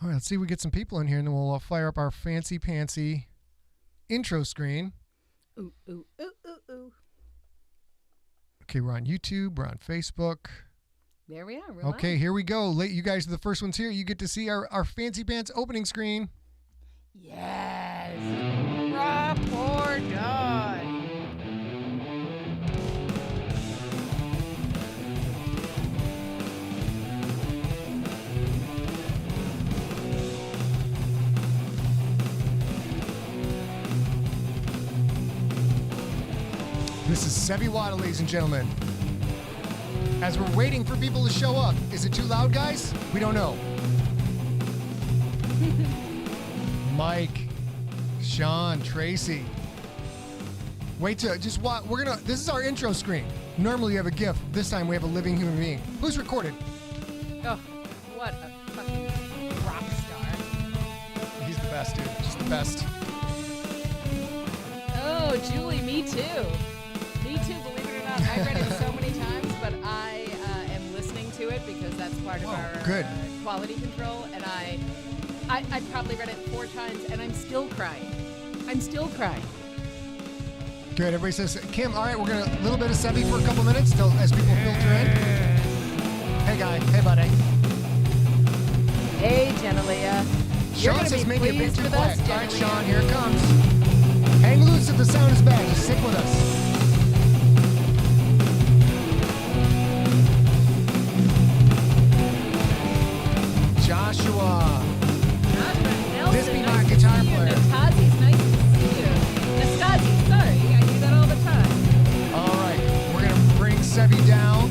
All right, let's see if we get some people in here, and then we'll fire up our fancy-pantsy intro screen. Ooh, ooh, ooh, ooh, ooh. Okay, we're on YouTube. We're on Facebook. There we are. Okay, here we go. You guys are the first ones here. You get to see our fancy pants opening screen. Yes. Rock or die. This is Severiano Wada, ladies and gentlemen. As we're waiting for people to show up, is it too loud, guys? We don't know. Mike, Sean, Tracy. Wait till just watch. This is our intro screen. Normally we have a GIF. This time we have a living human being. Who's recorded? Oh, what a fucking rock star. He's the best, dude. Just the best. Oh, Julie, me too. Me too, believe it or not. I've read it so many times, but I am listening to it because that's part of our quality control. And I probably read it 4 times, and I'm still crying. Good. Everybody says, Kim, all right, we're going to a little bit of Sevy for a couple minutes till as people filter in. Hey, guy. Hey, buddy. Hey, Genelia. Sean says make it a bit too quiet. All right, Sean, here it comes. Hang loose if the sound is bad. Just stick with us. Joshua. This be my guitar player. Nastasi's nice to see you. Nastasi, sorry. I do that all the time. All right. We're going to bring Sevy down.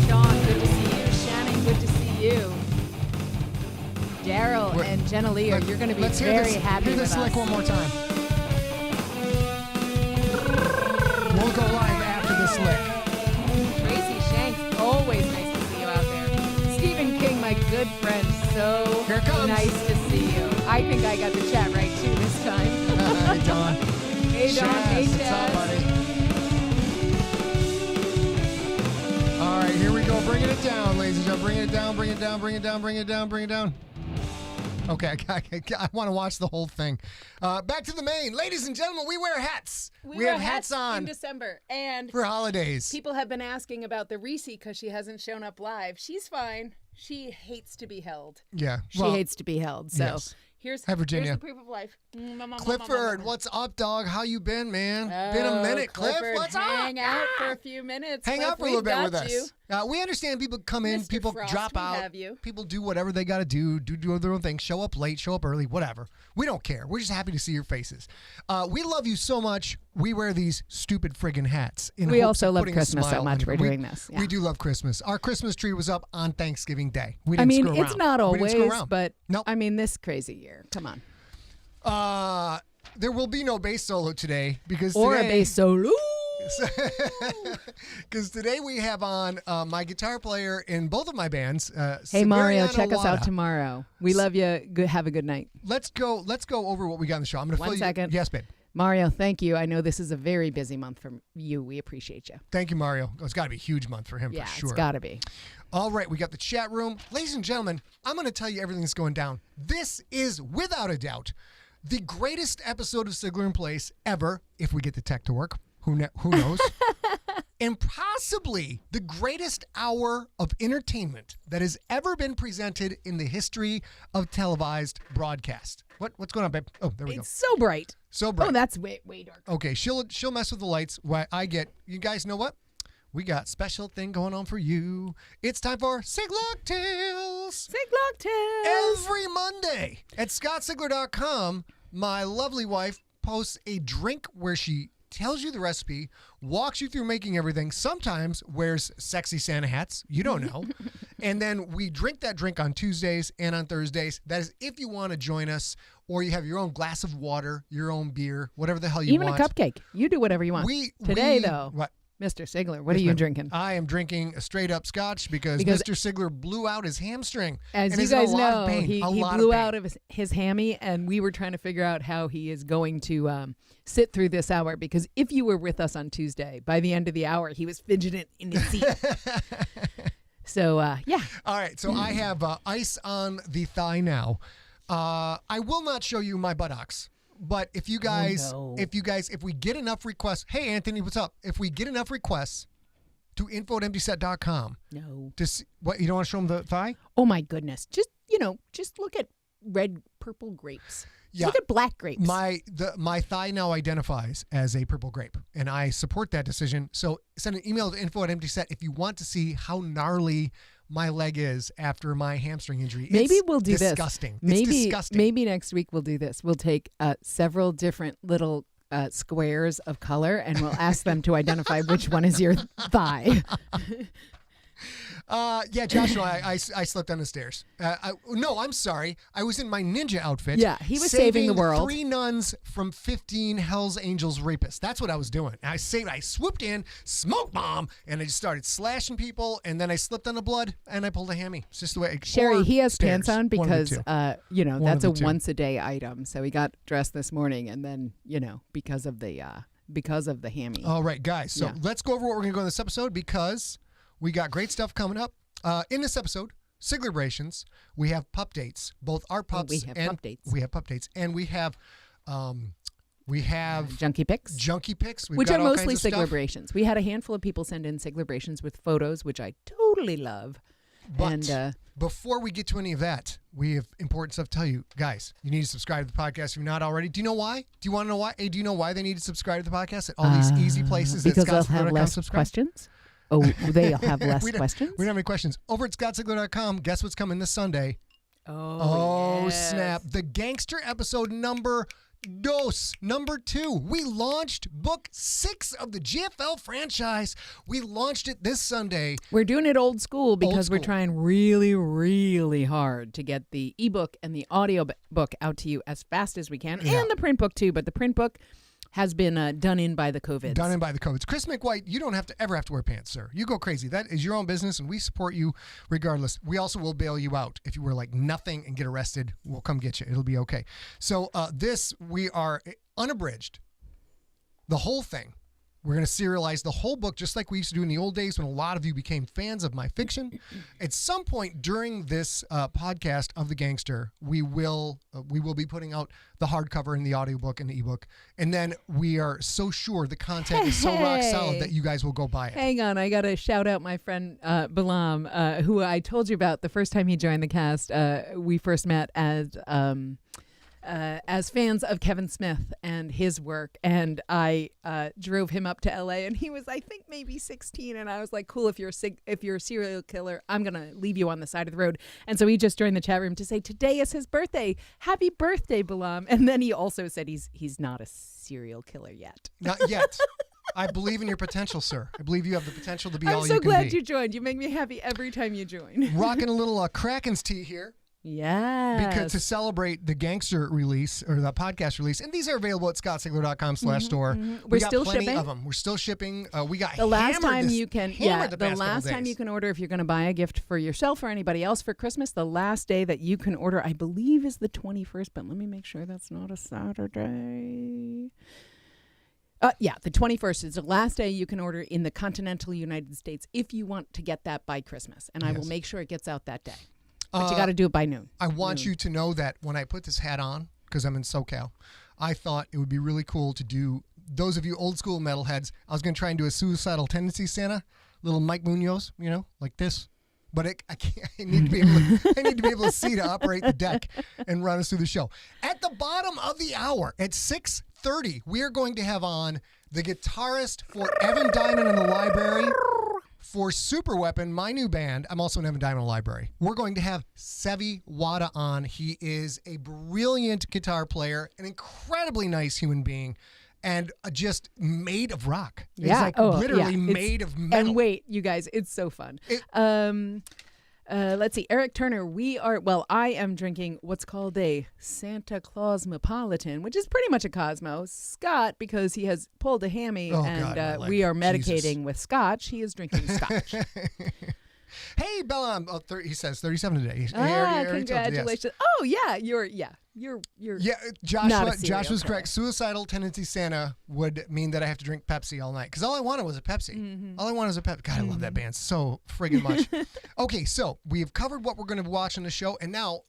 Sean, good to see you. Shannon, good to see you. Daryl and Genelia, you're going to be very happy with us. Hear this lick one more time. We'll go live after this lick. Tracy Shanks, always nice to see you out there. Stephen King, my good friend, so here it comes. Nice to see you. I think I got the chat right too this time. Hey, Don. Hey, Don. Hey, What's up, buddy? All right, here we go. Bringing it down, ladies and gentlemen. Bring it down, bring it down, bring it down, bring it down, bring it down. Okay, I want to watch the whole thing. Back to the main. Ladies and gentlemen, we wear hats. We have hats on in December. And for holidays. People have been asking about the Reese because she hasn't shown up live. She's fine. She hates to be held. Yeah. She hates to be held. So yes. here's Virginia. Here's the proof of life. Clifford, what's up, dog? How you been, man? Been a minute. Clifford, Cliff, what's up? Hang out for a few minutes. Hang Cliff, out for a little bit with you. us. We understand people come in, Mr. people Frost, drop out, have you. people do whatever they got to do their own thing, show up late, show up early, whatever. We don't care. We're just happy to see your faces. We love you so much. We wear these stupid friggin' hats. We also love Christmas so much. We're doing this. Yeah. We do love Christmas. Our Christmas tree was up on Thanksgiving Day. We didn't screw around. It's not always, but nope. I mean, this crazy year. Come on. There will be no bass solo today because a bass solo. Because today we have on my guitar player in both of my bands. Hey Mario, check Wada. us out tomorrow. We love you. Have a good night. Let's go over what we got in the show. I'm going to fill you. 1 second. Yes, babe. Mario, thank you. I know this is a very busy month for you. We appreciate you. Thank you, Mario. It's got to be a huge month for him for sure. Yeah, it's got to be. All right, we got the chat room. Ladies and gentlemen, I'm going to tell you everything that's going down. This is, without a doubt, the greatest episode of SIGLERinPLACE ever, if we get the tech to work. Who knows? And possibly the greatest hour of entertainment that has ever been presented in the history of televised broadcast. What's going on, babe? Oh, there we go. It's so bright. So bright. Oh, that's way dark. Okay, she'll mess with the lights. Why I get, you guys know what? We got special thing going on for you. It's time for Siglock Tales. Siglock Tales. Every Monday at ScottSigler.com, my lovely wife posts a drink where she tells you the recipe, walks you through making everything, sometimes wears sexy Santa hats, you don't know, and then we drink that drink on Tuesdays and on Thursdays. That is if you want to join us, or you have your own glass of water, your own beer, whatever the hell you want. Even a cupcake. You do whatever you want. Today, though, what? Mr. Sigler, what are you drinking? I am drinking a straight up scotch because Mr. Sigler blew out his hamstring. As and you guys know, he blew out of his hammy, and we were trying to figure out how he is going to sit through this hour, because if you were with us on Tuesday, by the end of the hour, he was fidgeting in his seat. So, yeah. All right, so I have ice on the thigh now. I will not show you my buttocks. But if you guys, if we get enough requests, hey Anthony, what's up? If we get enough requests to info@emptyset.com. No. What, you don't want to show them the thigh? Oh my goodness. Just look at purple grapes. Yeah. Look at black grapes. My thigh now identifies as a purple grape, and I support that decision. So send an email to info@emptyset if you want to see how gnarly my leg is after my hamstring injury. Maybe we'll do disgusting. this. It's disgusting. Maybe next week we'll do this. We'll take several different little squares of color, and we'll ask them to identify which one is your thigh. Yeah, Joshua, I slept on the stairs. No, I'm sorry. I was in my ninja outfit. Yeah, he was saving the world. 3 nuns from 15 Hell's Angels rapists. That's what I was doing. I swooped in, smoke bomb, and I just started slashing people, and then I slipped on the blood, and I pulled a hammy. It's just the way. Sherry, he has stairs. pants on because, that's a 2. once-a-day item. So he got dressed this morning, and then, because of the hammy. All right, guys. So let's go over what we're going to go in this episode because we got great stuff coming up. In this episode, SIGLERations, we have pup dates. Both our pups we have pup dates. We have pup dates. And we have junkie pics. We've which got are all mostly kinds of stuff. SIGLERations. We had a handful of people send in SIGLERations with photos, which I totally love. But before we get to any of that, we have important stuff to tell you. Guys, you need to subscribe to the podcast if you're not already. Do you know why? Do you want to know why? Hey, do you know why they need to subscribe to the podcast at all these easy places? Because they'll have less questions? Oh, they'll have less questions? We don't have any questions. Over at ScottSigler.com, guess what's coming this Sunday? Oh, yes. Snap. The Gangster episode number 2. We launched book 6 of the GFL franchise. We launched it this Sunday. We're doing it old school because we're trying really, really hard to get the ebook and the audio book out to you as fast as we can, and the print book too. But the print book has been done in by the COVID. Done in by the COVID. Chris McWhite, you don't ever have to wear pants, sir. You go crazy. That is your own business, and we support you regardless. We also will bail you out. If you wear like nothing and get arrested, we'll come get you. It'll be okay. So we are unabridged. The whole thing. We're going to serialize the whole book just like we used to do in the old days when a lot of you became fans of my fiction. At some point during this podcast of The Gangster, we will be putting out the hardcover and the audiobook and the ebook. And then we are so sure the content is so rock solid that you guys will go buy it. Hang on. I got to shout out my friend Balam, who I told you about the first time he joined the cast. We first met as fans of Kevin Smith and his work, and I drove him up to LA, and he was, I think, maybe 16, and I was like, cool, if you're a serial killer, I'm gonna leave you on the side of the road. And so he just joined the chat room to say today is his birthday. Happy birthday, Balam. And then he also said he's not a serial killer yet. Not yet. I believe in your potential, sir. I believe you have the potential to be all you can be. I'm so glad you joined. You make me happy every time you join. Rocking a little Kraken's tea here. Yeah. Because to celebrate the Gangster release or the podcast release, and these are available at scottsingler.com/store. Mm-hmm. We got still plenty shipping of them. We're still shipping. We got the last time you can order if you're going to buy a gift for yourself or anybody else for Christmas. The last day that you can order, I believe, is the 21st. But let me make sure that's not a Saturday. The 21st is the last day you can order in the continental United States if you want to get that by Christmas, and I will make sure it gets out that day. But you got to do it by noon. I want you to know that when I put this hat on, because I'm in SoCal, I thought it would be really cool to do, those of you old school metalheads, I was going to try and do a Suicidal Tendency Santa, little Mike Munoz, like this. But I can't. I need to be able to see to operate the deck and run us through the show. At the bottom of the hour, at 6:30, we are going to have on the guitarist for Evan Diamond and the Library. For Superweapon, my new band, I'm also in Evan Diamond Library. We're going to have Severiano Wada on. He is a brilliant guitar player, an incredibly nice human being, and just made of rock. Yeah. He's literally made of metal. And wait, you guys, it's so fun. Let's see. Eric Turner, I am drinking what's called a Santa Clausmopolitan, which is pretty much a Cosmo. Scott, because he has pulled a hammy we are medicating with scotch. He is drinking scotch. Hey, Bella, he says 37 today. Congratulations. Yes. Oh, yeah, you're Josh was correct. Suicidal Tendency Santa would mean that I have to drink Pepsi all night because all I wanted was a Pepsi. Mm-hmm. All I wanted was a Pepsi. God, I love that band so friggin' much. Okay, so we've covered what we're going to watch on the show, and now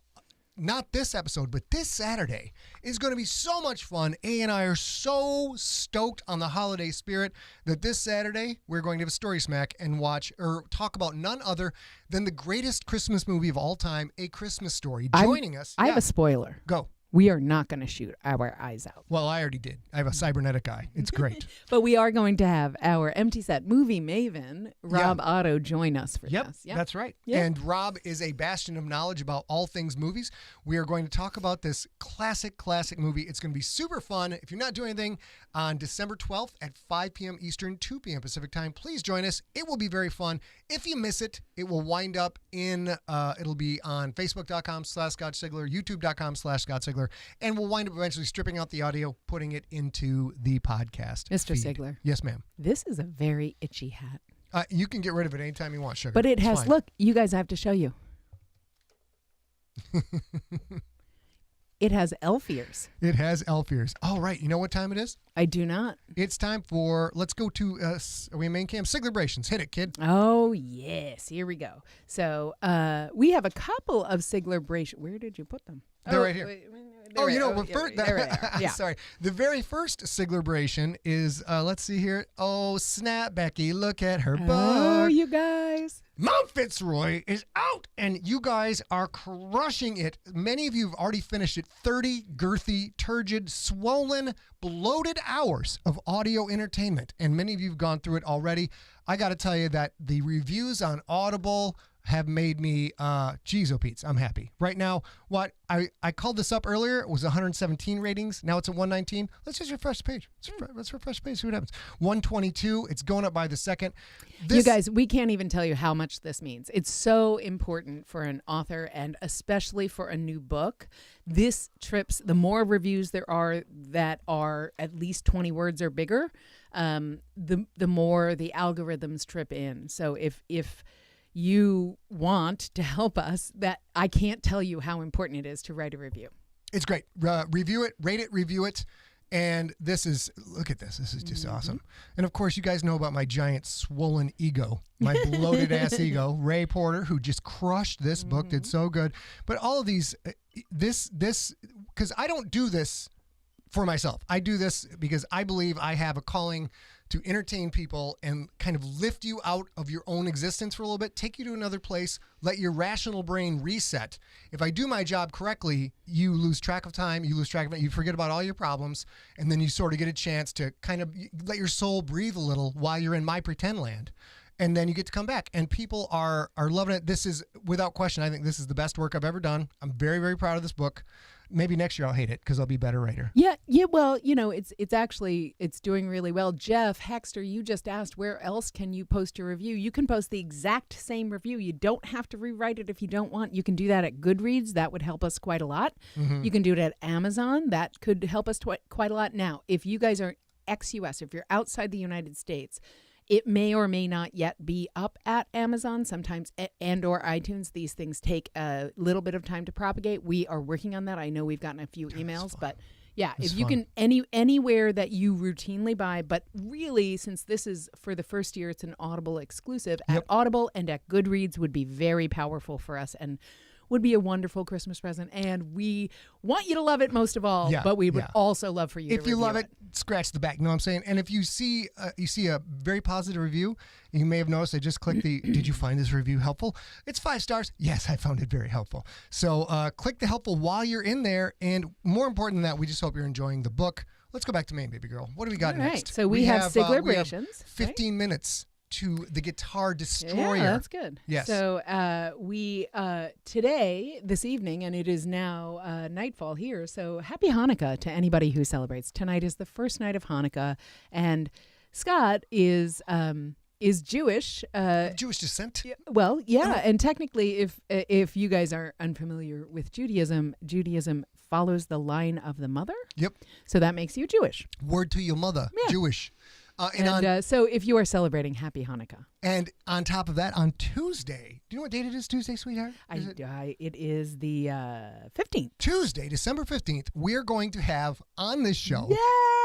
not this episode, but this Saturday is going to be so much fun. A and I are so stoked on the holiday spirit that this Saturday we're going to have a story smack and watch or talk about none other than the greatest Christmas movie of all time, A Christmas Story. Joining us. I have a spoiler. Go. We are not going to shoot our eyes out. Well, I already did. I have a cybernetic eye. It's great. But we are going to have our empty set movie maven, Rob Otto, join us for this. Yep, that's right. Yep. And Rob is a bastion of knowledge about all things movies. We are going to talk about this classic movie. It's going to be super fun. If you're not doing anything on December 12th at 5 p.m. Eastern, 2 p.m. Pacific time, please join us. It will be very fun. If you miss it, it will wind up in, it'll be on Facebook.com/Scott Sigler, YouTube.com/Scott Sigler. And we'll wind up eventually stripping out the audio, putting it into the podcast. Mr. feed. Sigler. Yes, ma'am. This is a very itchy hat. You can get rid of it anytime you want, sugar. But it has, look, you guys have to show you. It has elf ears. It has elf ears. All right. You know what time it is? I do not. It's time for, let's go to, are we in main cam? SIGLERations. Hit it, kid. Oh, yes. Here we go. So we have a couple of SIGLERations. Where did you put them? They're right here. Yeah. Sorry. The very first SIGLERation is, let's see here. Oh, snap, Becky. Look at her butt. Oh, you guys. Mount Fitzroy is out, and you guys are crushing it. Many of you have already finished it. 30 girthy, turgid, swollen, bloated hours of audio entertainment, and many of you have gone through it already. I got to tell you that the reviews on Audible have made me, geez, oh Pete's, I'm happy. Right now, what I called this up earlier, it was 117 ratings. Now it's at 119. Let's just refresh the page. Let's refresh the page, see what happens. 122, it's going up by the second. You guys, we can't even tell you how much this means. It's so important for an author and especially for a new book. This trips, the more reviews there are that are at least 20 words or bigger, the more the algorithms trip in. So if you want to help us, that I can't tell you how important it is to write a review. It's great. Review it, rate it, review it. And this is, look at this. This is just awesome. And of course, you guys know about my giant swollen ego, my bloated ass ego, Ray Porter, who just crushed this book, did so good. But all of these, this, because I don't do this for myself. I do this because I believe I have a calling to entertain people and kind of lift you out of your own existence for a little bit, take you to another place, let your rational brain reset. If I do my job correctly, you lose track of time, you lose track of it, you forget about all your problems, and then you sort of get a chance to kind of let your soul breathe a little while you're in my pretend land. And then you get to come back, and people are loving it. This is, without question, I think this is the best work I've ever done. I'm very, very proud of this book. Maybe next year I'll hate it because I'll be a better writer. Yeah. Well, it's actually doing really well. Jeff Hexter, you just asked where else can you post your review? You can post the exact same review. You don't have to rewrite it if you don't want. You can do that at Goodreads. That would help us quite a lot. You can do it at Amazon. That could help us quite a lot. Now, if you guys are ex-US, if you're outside the United States, it may or may not yet be up at Amazon sometimes and or iTunes. These things take a little bit of time to propagate. We are working on that. I know we've gotten a few emails, but yeah, if you can anywhere that you routinely buy, but really since this is for the first year, it's an Audible exclusive at Audible and at Goodreads would be very powerful for us and would be a wonderful Christmas present. And we want you to love it most of all, but we would also love for you to if you love it. Scratch the back. You know what I'm saying? And if you see a very positive review, you may have noticed I just clicked the, did you find this review helpful? It's 5 stars. Yes, I found it very helpful. So click the helpful while you're in there. And more important than that, we just hope you're enjoying the book. Let's go back to Maine, baby girl. What do we got next? Right. So we have SIGLERations. 15 minutes to the Guitar Destroyer. Yeah, that's good. Yes. So we today, this evening, and it is now nightfall here. So happy Hanukkah to anybody who celebrates. Tonight is the first night of Hanukkah, and Scott is Jewish. Jewish descent. Well, yeah, and technically, if you guys are unfamiliar with Judaism follows the line of the mother. Yep. So that makes you Jewish. Word to your mother. Yeah. Jewish. So if you are celebrating, happy Hanukkah. And on top of that, on Tuesday, do you know what date it is Tuesday, sweetheart? It is the 15th. Tuesday, December 15th, we're going to have on this show, Yes!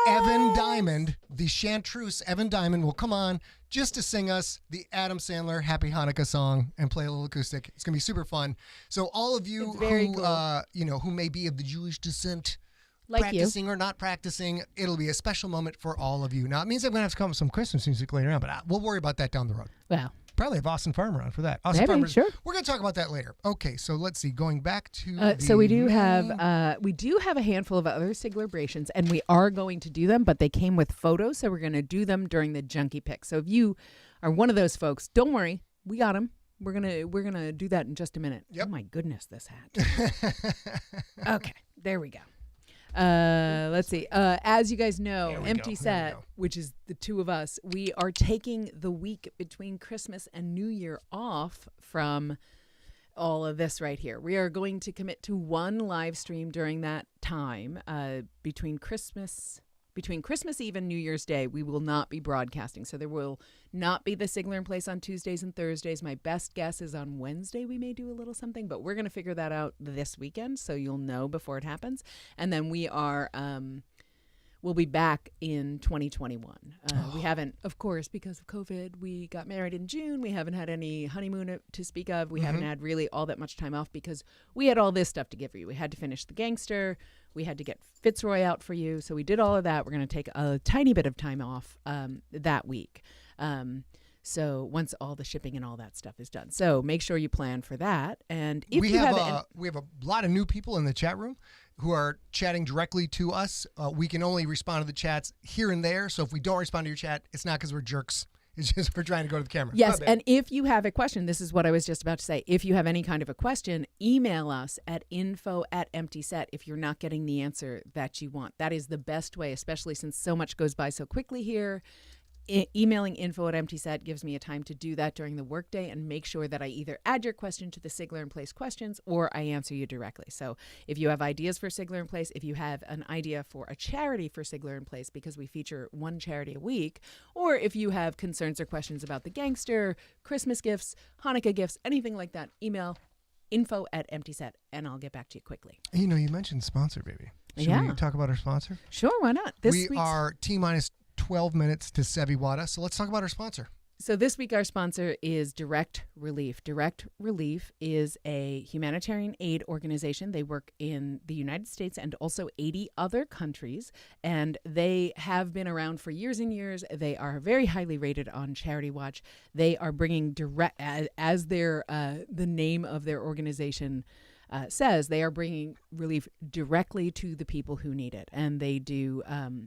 Evan Diamond, the chanteuse Evan Diamond will come on just to sing us the Adam Sandler Happy Hanukkah song and play a little acoustic. It's going to be super fun. So all of you who, cool. Who may be of the Jewish descent, like practicing or not practicing, it'll be a special moment for all of you. Now, it means I'm going to have to come up with some Christmas music later on, but we'll worry about that down the road. Well, probably have Austin Farmer on for that. Sure. We're going to talk about that later. Okay, so let's see. Going back to so we do have a handful of other Sigler-brations, and we are going to do them, but they came with photos, so we're going to do them during the Junkie Pick. So if you are one of those folks, don't worry, we got them. We're gonna do that in just a minute. Yep. Oh my goodness, this hat. Okay, there we go. Let's see. As you guys know, Empty Set, which is the two of us, we are taking the week between Christmas and New Year off from all of this right here. We are going to commit to one live stream during that time, between Christmas Eve and New Year's Day. We will not be broadcasting, so there will not be the Sigler in Place on Tuesdays and Thursdays. My best guess is on Wednesday we may do a little something, but we're going to figure that out this weekend, so you'll know before it happens. And then we are we'll be back in 2021. We haven't, of course, because of COVID, we got married in June. We haven't had any honeymoon to speak of. We haven't had really all that much time off because we had all this stuff to give for you. We had to finish The Gangster. We had to get Fitzroy out for you. So we did all of that. We're going to take a tiny bit of time off that week. So once all the shipping and all that stuff is done. So make sure you plan for that. And if we have a lot of new people in the chat room who are chatting directly to us. We can only respond to the chats here and there. So if we don't respond to your chat, it's not because we're jerks. It's just we're trying to go to the camera. Yes, and if you have a question, this is what I was just about to say. If you have any kind of a question, email us at info@emptyset if you're not getting the answer that you want. That is the best way, especially since so much goes by so quickly here. Emailing info@emptyset gives me a time to do that during the workday and make sure that I either add your question to the Sigler in Place questions or I answer you directly. So if you have ideas for Sigler in Place, if you have an idea for a charity for Sigler in Place, because we feature one charity a week, or if you have concerns or questions about The Gangster, Christmas gifts, Hanukkah gifts, anything like that, email info@emptyset and I'll get back to you quickly. You mentioned sponsor, baby. Should we talk about our sponsor? Sure, why not? We are T-minus 12 minutes to Severiano Wada, so let's talk about our sponsor. So this week our sponsor is Direct Relief. Direct Relief is a humanitarian aid organization. They work in the United States and also 80 other countries, and they have been around for years and years. They are very highly rated on Charity Watch. They are bringing direct, as their the name of their organization says, they are bringing relief directly to the people who need it. And they do,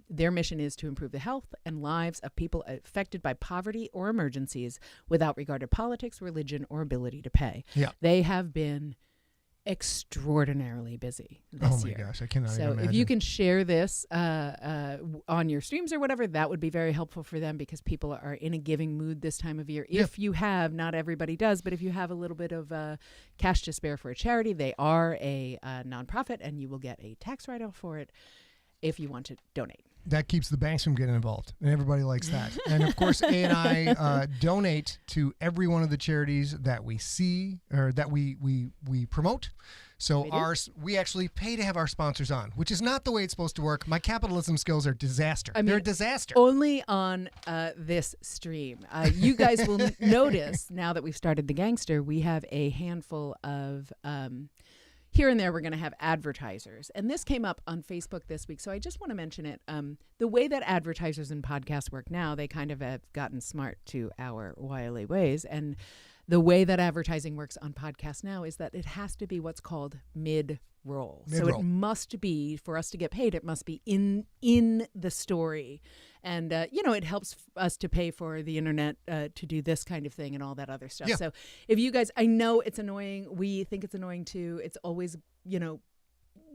their mission is to improve the health and lives of people affected by poverty or emergencies without regard to politics, religion, or ability to pay. Yeah. They have been extraordinarily busy this year. Oh my gosh, I cannot even So imagine. if you can share this on your streams or whatever, that would be very helpful for them because people are in a giving mood this time of year. If you have, not everybody does, but if you have a little bit of cash to spare for a charity, they are a nonprofit and you will get a tax write-off for it if you want to donate. That keeps the banks from getting involved, and everybody likes that. And of course, A and I donate to every one of the charities that we see or that we promote. So we actually pay to have our sponsors on, which is not the way it's supposed to work. My capitalism skills are disaster. They're a disaster. Only on this stream. You guys will notice now that we've started The Gangster, we have a handful of here and there we're going to have advertisers. And this came up on Facebook this week, so I just want to mention it. The way that advertisers and podcasts work now, they kind of have gotten smart to our wily ways. And the way that advertising works on podcasts now is that it has to be what's called mid-roll. So it must be, for us to get paid, it must be in the story. And, it helps us to pay for the internet to do this kind of thing and all that other stuff. Yeah. So if you guys, I know it's annoying. We think it's annoying too. It's always,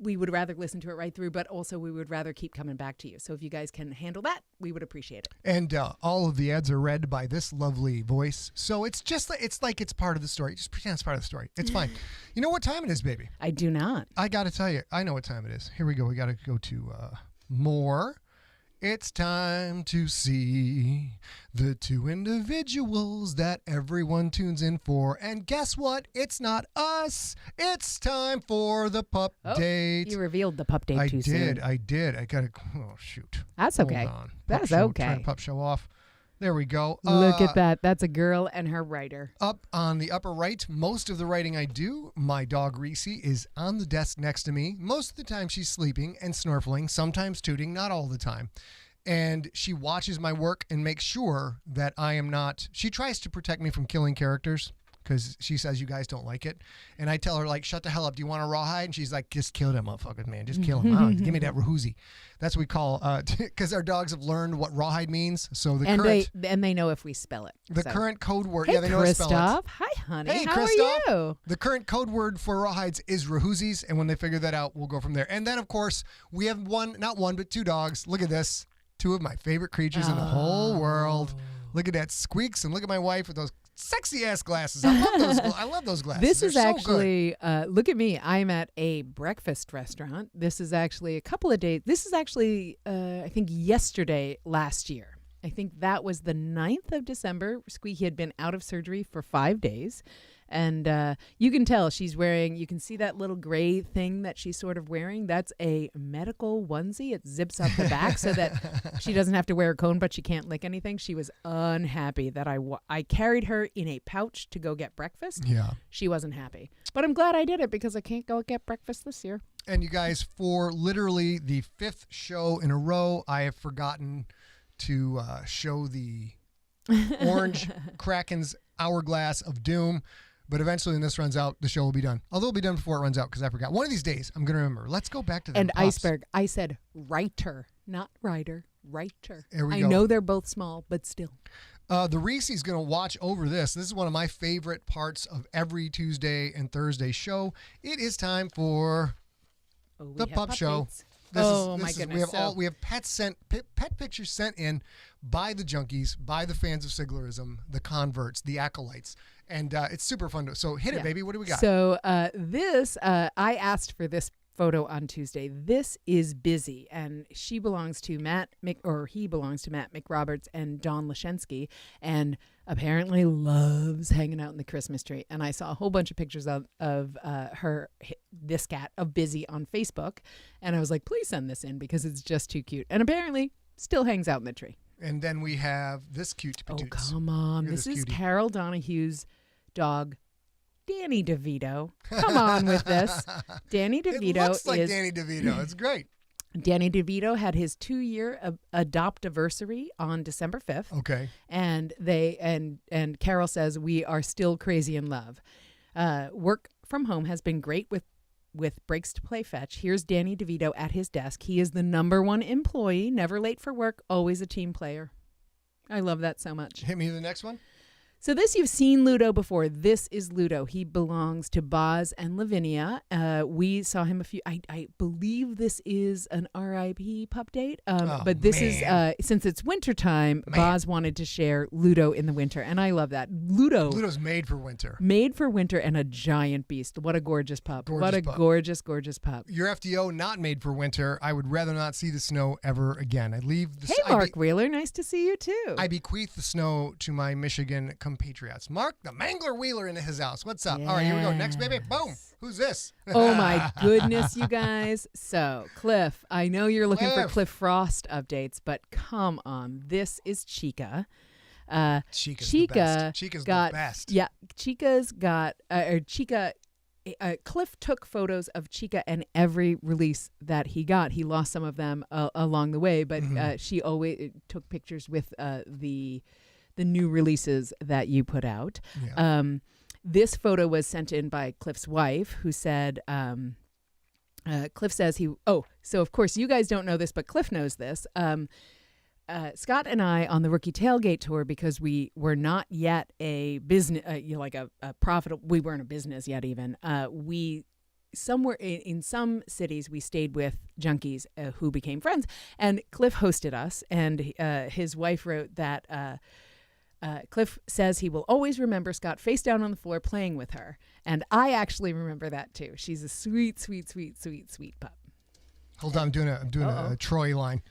we would rather listen to it right through, but also we would rather keep coming back to you. So if you guys can handle that, we would appreciate it. And all of the ads are read by this lovely voice. So it's just, it's like it's part of the story. Just pretend it's part of the story. It's fine. You know what time it is, baby? I do not. I got to tell you, I know what time it is. Here we go. We got to go to more. It's time to see the two individuals that everyone tunes in for. And guess what? It's not us. It's time for the pup date. You revealed the pup date too soon. I did. I got to, oh, shoot. That's okay. Hold on. That's okay. Turn pup show off. There we go. Look at that. That's a girl and her writer. Up on the upper right, most of the writing I do, my dog Reese is on the desk next to me. Most of the time she's sleeping and snorkeling, sometimes tooting, not all the time. And she watches my work and makes sure that I am not, she tries to protect me from killing characters because she says you guys don't like it. And I tell her, like, shut the hell up. Do you want a rawhide? And she's like, just kill that motherfucker, man. Just kill him. Oh, give me that rahoozy. That's what we call, because our dogs have learned what rawhide means. So the current... they know if we spell it. The current code word... Hey, yeah, they know how to spell it. Christoph. Hi, honey. Hey, how Christoph. are you? The current code word for rawhides is rahoozies. And when they figure that out, we'll go from there. And then, of course, we have not one, but two dogs. Look at this. Two of my favorite creatures in the whole world. Look at that Squeaks, and look at my wife with those sexy ass glasses. I love those glasses. This is actually, so look at me. I'm at a breakfast restaurant. This is actually a couple of days. This is actually, I think, yesterday last year. I think that was the 9th of December. Squeaky had been out of surgery for 5 days. And you can tell she's wearing, you can see that little gray thing that she's sort of wearing. That's a medical onesie. It zips up the back so that she doesn't have to wear a cone, but she can't lick anything. She was unhappy that I carried her in a pouch to go get breakfast. Yeah. She wasn't happy. But I'm glad I did it because I can't go get breakfast this year. And you guys, for literally the 5th show in a row, I have forgotten to show the orange Kraken's hourglass of doom. But eventually, when this runs out, the show will be done. Although it'll be done before it runs out because I forgot. One of these days, I'm going to remember. Let's go back to the And pups. Iceberg. I said writer, not rider. Writer. There we go. I know they're both small, but still. The Reese's going to watch over this. This is one of my favorite parts of every Tuesday and Thursday show. It is time for the pup show. My goodness. We have pet pictures sent in by the junkies, by the fans of Siglerism, the converts, the acolytes. And it's super fun. So hit it, baby. What do we got? So I asked for this photo on Tuesday. This is Busy, and he belongs to Matt McRoberts and Don Lashensky, and apparently loves hanging out in the Christmas tree. And I saw a whole bunch of pictures of this cat, of Busy, on Facebook, and I was like, please send this in because it's just too cute. And apparently still hangs out in the tree. And then we have this cute patoots. Oh, come on. This is cutie. Carol Donahue's dog, Danny DeVito. Come on with this. Danny DeVito it looks like Danny DeVito. It's great. Danny DeVito had his 2-year adoptiversary on December 5th. Okay. And and Carol says we are still crazy in love. Work from home has been great with breaks to play fetch. Here's Danny DeVito at his desk. He is the #1 employee, never late for work, always a team player. I love that so much. Hit me with the next one. So this, you've seen Ludo before. This is Ludo. He belongs to Boz and Lavinia. We saw him I believe this is an RIP pup date. But this is, since it's wintertime, Boz wanted to share Ludo in the winter. And I love that. Ludo's made for winter. Made for winter and a giant beast. What a gorgeous pup. Gorgeous pup. Your FDO not made for winter. I would rather not see the snow ever again. Hey, Mark Wheeler. Nice to see you too. I bequeath the snow to my Michigan compatriots. Mark the Mangler Wheeler into his house. What's up? Yes. All right, here we go. Next, baby. Boom. Who's this? Oh, my goodness, you guys. So, Cliff, I know you're looking for Cliff Frost updates, but come on. This is Chica. Chica's the best. Chica's the best. Yeah, Chica's got, Cliff took photos of Chica and every release that he got. He lost some of them along the way, but she always took pictures with the new releases that you put out. Yeah. This photo was sent in by Cliff's wife, who said, Cliff says so of course you guys don't know this, but Cliff knows this. Scott and I on the Rookie Tailgate tour, because we were not yet a business, a profitable, we weren't a business yet even. We somewhere in some cities we stayed with junkies who became friends, and Cliff hosted us, and his wife wrote that Cliff says he will always remember Scott face down on the floor playing with her. And I actually remember that too. She's a sweet, sweet, sweet, sweet, sweet pup. Hold on, I'm doing a Troy line.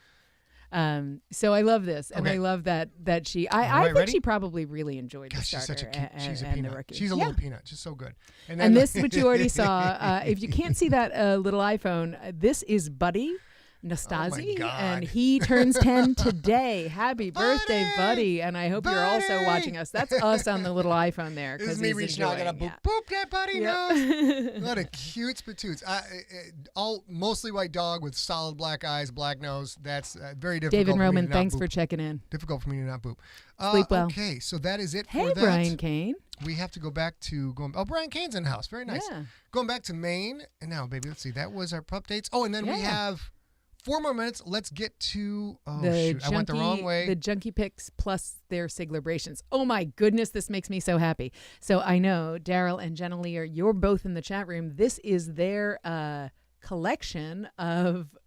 So I love this, and I love that she. I think ready? she probably really enjoyed the She's starter such a cute, she's a and peanut. the rookie. She's a little peanut, just so good. And this, which you already saw, if you can't see that little iPhone, this is Buddy Nastasi, and he turns 10 today. Happy birthday, Buddy! And I hope you're also watching us. That's us on the little iPhone there. This is me reaching out, gonna boop boop that Buddy nose. What a cute spitoots. All mostly white dog with solid black eyes, black nose. That's very difficult. David for Roman, me to not thanks boop. for checking in. Difficult for me to not boop. Sleep well. Okay, so that is it Hey, for that. Brian Kane. We have to go back to Brian Kane's in the house. Very nice. Yeah. Going back to Maine, and now, baby, let's see. That was our updates. Oh, and then we have 4 more minutes. Let's get to I went the wrong way. The Junkie Picks plus their Siglebrations. Oh my goodness, this makes me so happy. So I know Daryl and Jenna Lee you're both in the chat room. This is their collection of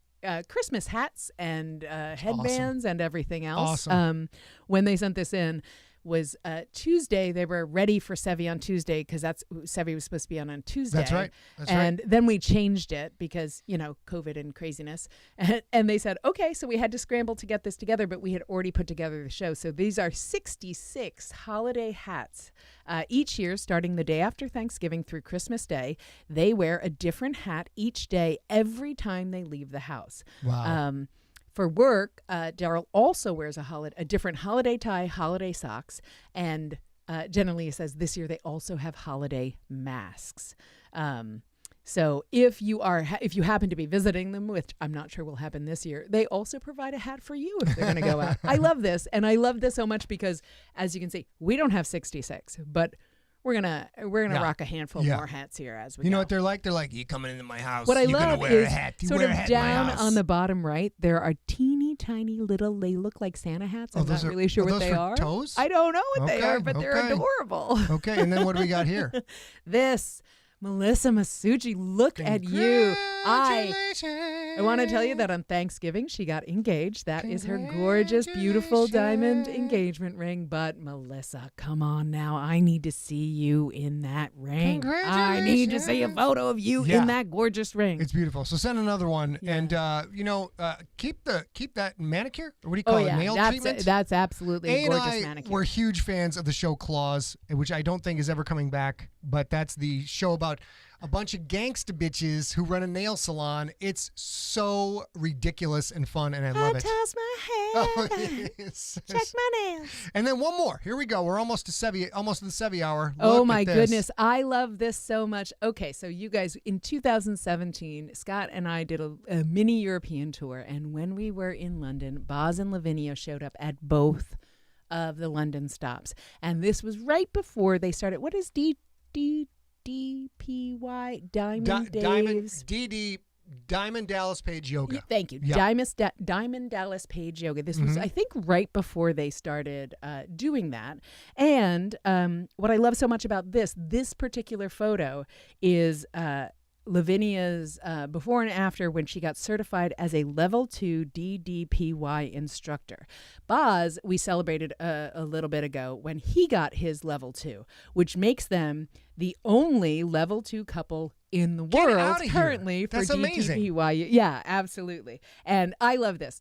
Christmas hats and headbands and everything else. Awesome. When they sent this in was Tuesday. They were ready for Seve on Tuesday because Seve was supposed to be on Tuesday. That's right. Then we changed it because, COVID and craziness. And they said, okay, so we had to scramble to get this together, but we had already put together the show. So these are 66 holiday hats. Each year, starting the day after Thanksgiving through Christmas Day, they wear a different hat each day every time they leave the house. Wow. For work, Daryl also wears a different holiday tie, holiday socks, and generally says this year they also have holiday masks. So if you happen to be visiting them, which I'm not sure will happen this year, they also provide a hat for you if they're going to go out. I love this, and I love this so much because, as you can see, we don't have 66, but we're gonna rock a handful more hats here as we go. You know what they're like? They're like, you coming into my house. What I you're love gonna wear is a hat. You sort wear of a hat down in my house. on the bottom right, there are teeny tiny little, they look like Santa hats. I'm not really sure what they are. Toes? I don't know what they are, but they're adorable. Okay, and then what do we got here? This, Melissa Masucci, look at you. I want to tell you that on Thanksgiving, she got engaged. That is her gorgeous, beautiful diamond engagement ring. But Melissa, come on now. I need to see you in that ring. I need to see a photo of you in that gorgeous ring. It's beautiful. So send another one. And, keep that manicure. Or what do you call it? Nail treatment? That's absolutely a gorgeous manicure. We're huge fans of the show Claws, which I don't think is ever coming back. But that's the show about a bunch of gangsta bitches who run a nail salon. It's so ridiculous and fun, and I love it. Toss my hair. Check my nails. And then one more. Here we go. We're almost to the Seve hour. Oh my goodness. I love this so much. Okay, so you guys, in 2017, Scott and I did a mini European tour, and when we were in London, Boz and Lavinia showed up at both of the London stops. And this was right before they started. What is DPY? Diamond Dallas Page Yoga. Thank you. Yeah. Diamond Dallas Page Yoga. This was, I think, right before they started doing that. And what I love so much about this particular photo is Lavinia's before and after when she got certified as a level 2 DDPY instructor. Boz, we celebrated a little bit ago when he got his level 2, which makes them the only level 2 couple in the world currently for DDPY. Yeah, absolutely. And I love this.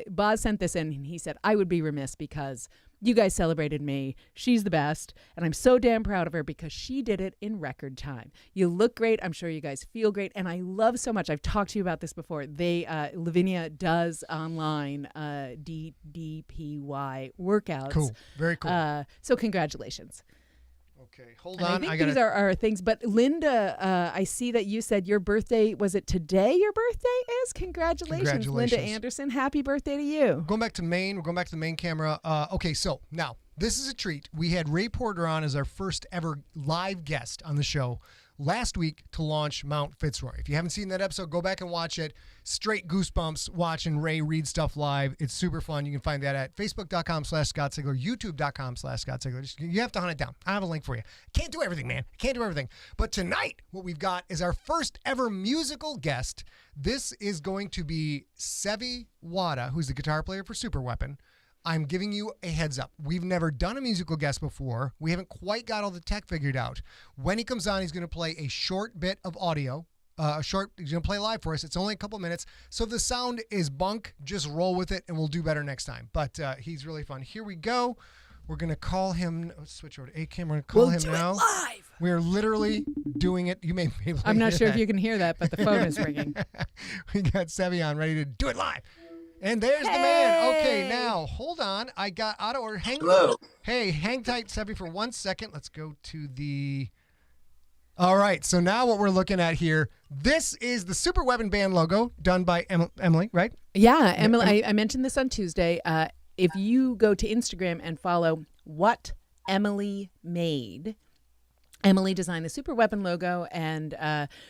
Boz sent this in and he said, I would be remiss because you guys celebrated me. She's the best. And I'm so damn proud of her because she did it in record time. You look great. I'm sure you guys feel great. And I love so much. I've talked to you about this before. Lavinia does online DDPY workouts. Cool. Very cool. So congratulations. Okay, hold on. I think these are our things. But Linda, I see that you said your birthday, was it today your birthday is? Congratulations, Linda Anderson. Happy birthday to you. Going back to Maine. We're going back to the main camera. Okay, so now this is a treat. We had Ray Porter on as our first ever live guest on the show last week to launch Mount Fitzroy. If you haven't seen that episode, go back and watch it. Straight goosebumps watching Ray read stuff live. It's super fun. You can find that at facebook.com/Scott Sigler, youtube.com/Scott Sigler. You have to hunt it down. I have a link for you. Can't do everything, man. Can't do everything. But tonight, what we've got is our first ever musical guest. This is going to be Severiano Wada, who's the guitar player for Superweapon. I'm giving you a heads up. We've never done a musical guest before. We haven't quite got all the tech figured out. When he comes on, he's going to play a short bit of audio he's going to play live for us. It's only a couple minutes. So if the sound is bunk, just roll with it and we'll do better next time. But he's really fun. Here we go. We're going to call him. Let's switch over to A-Cam. We're going to call him now. We'll do it live. We're literally doing it. You may be able to I'm not hear sure that. if you can hear that, but the phone is ringing. We got Seve on ready to do it live. And there's the man. Okay, now, hold on. I got out of order. Hello. Hey, hang tight, Seve, for 1 second. Let's go to the... All right, so now what we're looking at here, this is the Superweapon band logo done by Emily, right? Yeah, Emily. I mentioned this on Tuesday. If you go to Instagram and follow What Emily Made, Emily designed the Superweapon logo, and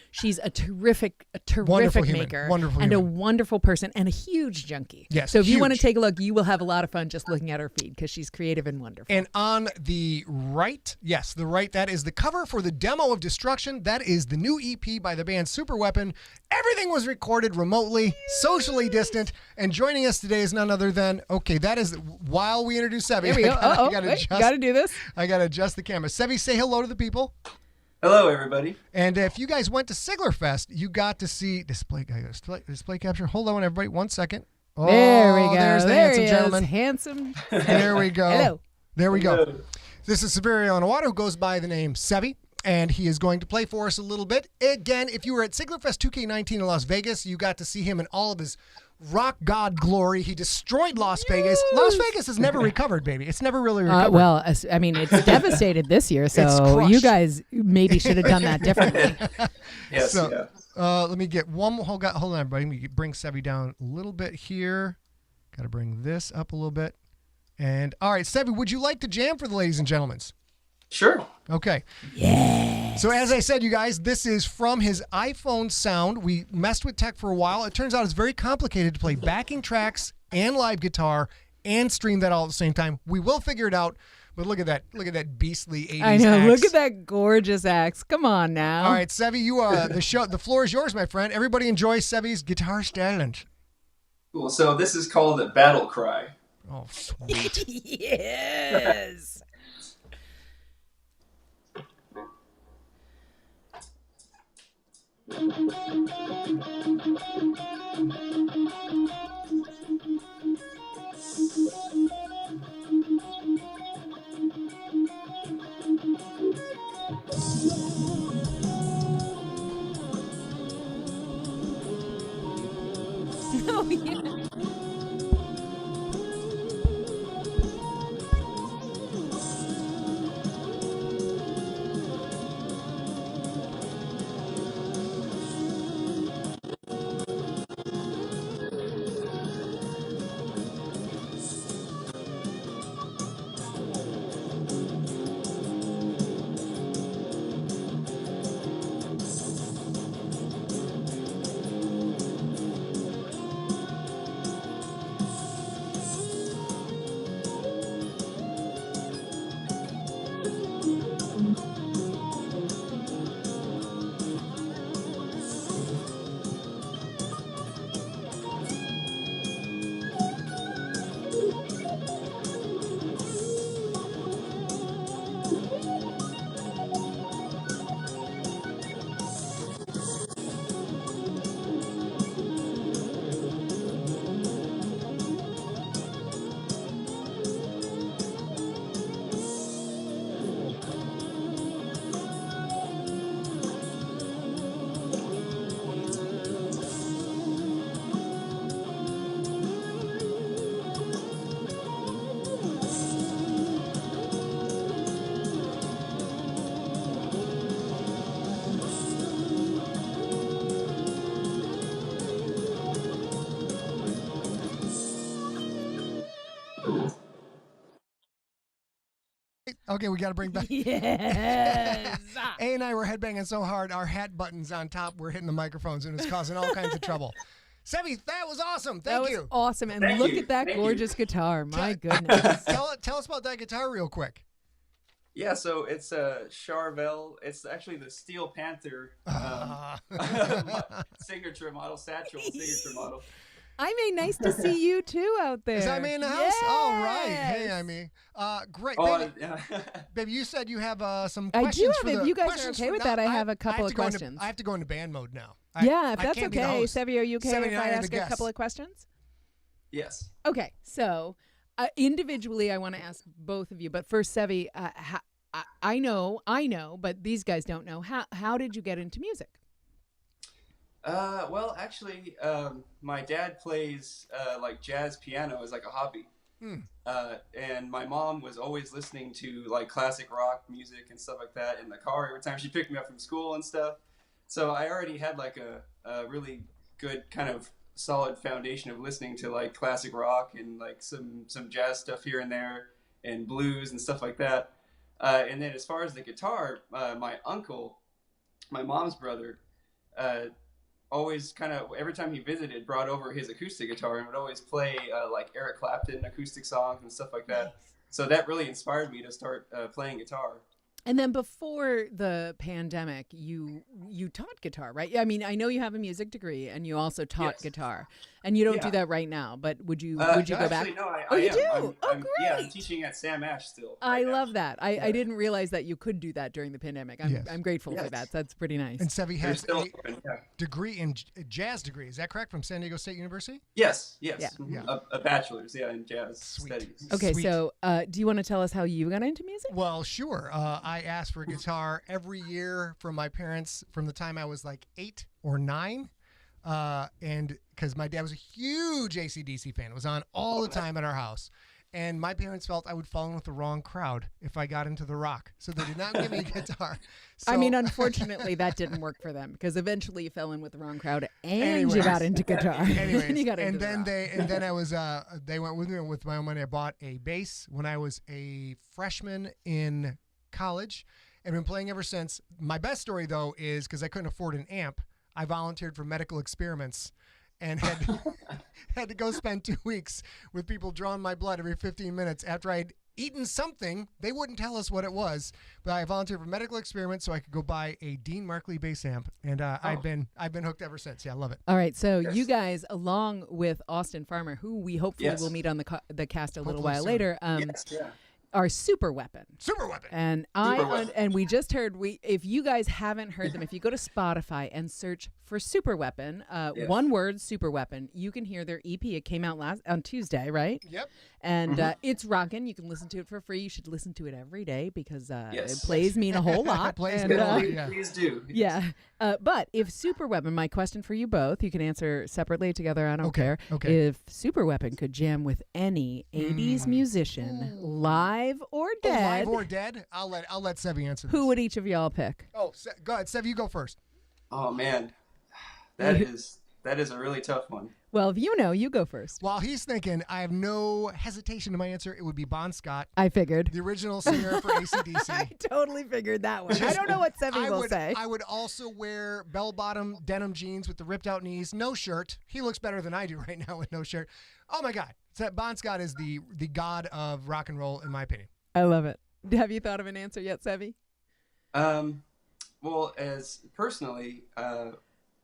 she's a terrific maker, and a wonderful person, and a huge junkie. Yes, so if you huge. want to take a look, you will have a lot of fun just looking at her feed because she's creative and wonderful. And on the right, yes, the right, that is the cover for the Demo of Destruction. That is the new EP by the band Superweapon. Everything was recorded remotely, socially distant, and joining us today is none other than, okay, that is, while we introduce Seve. There we go. Got to do this. I got to adjust the camera. Seve, say hello to the people. Hello, everybody. And if you guys went to Sigler Fest, you got to see display capture. Hold on, everybody, 1 second. Oh, there we go. There's the handsome gentleman. Handsome. There we go. Hello. There we go. Hello. This is Severiano Wada, who goes by the name Seve, and he is going to play for us a little bit. Again, if you were at Sigler Fest 2K19 in Las Vegas, you got to see him in all of his rock god glory. He destroyed Las Vegas. Las Vegas has never recovered, baby. It's never really recovered. Well, I mean, it's devastated this year, so you guys maybe should have done that differently. Yes, So, let me get one more. Hold on, everybody. Let me bring Seve down a little bit here. Got to bring this up a little bit. And, all right, Seve, would you like to jam for the ladies and gentlemen? Sure. Okay. Yeah. So as I said, you guys, this is from his iPhone sound. We messed with tech for a while. It turns out it's very complicated to play backing tracks and live guitar and stream that all at the same time. We will figure it out. But look at that. Look at that beastly 80s I know. axe. Look at that gorgeous axe. Come on now. All right, Seve, you the floor is yours, my friend. Everybody enjoy Seve's guitar talent. Cool. So this is called Battle Cry. Oh, sweet. Yes. Oh, yeah. Okay, we got to bring back. Yes. A and I were headbanging so hard, our hat buttons on top were hitting the microphones, and it was causing all kinds of trouble. Seve, that was awesome. Thank That you. was awesome. And Thank look you. at that Thank you. gorgeous guitar. My goodness. Tell us about that guitar real quick. Yeah, so it's a Charvel. It's actually the Steel Panther signature model, satchel signature model. Aimee, nice to see you too out there. Is Aimee in the house? All right. Hey, Aimee. Great. Baby, baby, you said you have some questions. I do. If you guys are okay with that, I have a couple of questions. I have to go into band mode now. If that's okay. Seve, are you okay if I ask a couple of questions? Yes. Okay. So individually, I want to ask both of you. But first, Seve, I know, but these guys don't know. How did you get into music? Well, actually, my dad plays like jazz piano as like a hobby. And my mom was always listening to like classic rock music and stuff like that in the car every time she picked me up from school and stuff. So I already had like a really good kind of solid foundation of listening to like classic rock and like some jazz stuff here and there and blues and stuff like that. And then as far as the guitar, my uncle, my mom's brother, always kind of every time he visited brought over his acoustic guitar and would always play like Eric Clapton acoustic songs and stuff like that. So that really inspired me to start playing guitar. And then before the pandemic, you taught guitar, right? I mean, I know you have a music degree and you also taught guitar. And you don't do that right now, but would you go back? Actually, no, I you am. do? I'm, great. Yeah, I'm teaching at Sam Ash still. I love that. I didn't realize that you could do that during the pandemic. I'm grateful for that. That's pretty nice. And Seve has a degree in jazz degree. Is that correct? From San Diego State University? Yes. Yeah. A bachelor's, in jazz studies. Okay, so do you want to tell us how you got into music? Well, sure. I asked for a guitar every year from my parents from the time I was like 8 or 9. And because my dad was a huge AC/DC fan. It was on all the time at our house. And my parents felt I would fall in with the wrong crowd if I got into the rock. So they did not give me a guitar. So, I mean, unfortunately, that didn't work for them because eventually you fell in with the wrong crowd and you got into guitar. And then I was they went with me with my own money. I bought a bass when I was a freshman in college and been playing ever since. My best story, though, is because I couldn't afford an amp, I volunteered for medical experiments and had to go spend 2 weeks with people drawing my blood every 15 minutes after I'd eaten something. They wouldn't tell us what it was, but I volunteered for medical experiments so I could go buy a Dean Markley bass amp, and I've been hooked ever since. Yeah, I love it. All right, so you guys, along with Austin Farmer, who we hopefully will meet on the cast a little while later, are Superweapon. And and we just heard if you guys haven't heard them, if you go to Spotify and search for Superweapon, one word Superweapon, you can hear their EP. It came out on Tuesday, right? Yep. And it's rocking. You can listen to it for free. You should listen to it every day because it plays mean a whole lot. Please do. Yeah. But if Superweapon, my question for you both, you can answer separately, together, I don't care. Okay. If Superweapon could jam with any 80s musician, live or dead. Live or dead? I'll let Seve answer this. Who would each of y'all pick? Oh, go ahead. Seve, you go first. Oh, man. That is a really tough one. Well, if you know, you go first. While he's thinking, I have no hesitation in my answer. It would be Bon Scott. I figured. The original singer for AC/DC. I totally figured that one. I don't know what Seve will say. I would also wear bell-bottom denim jeans with the ripped-out knees, no shirt. He looks better than I do right now with no shirt. Oh, my God. Bon Scott is the god of rock and roll, in my opinion. I love it. Have you thought of an answer yet, Seve? Well, as personally,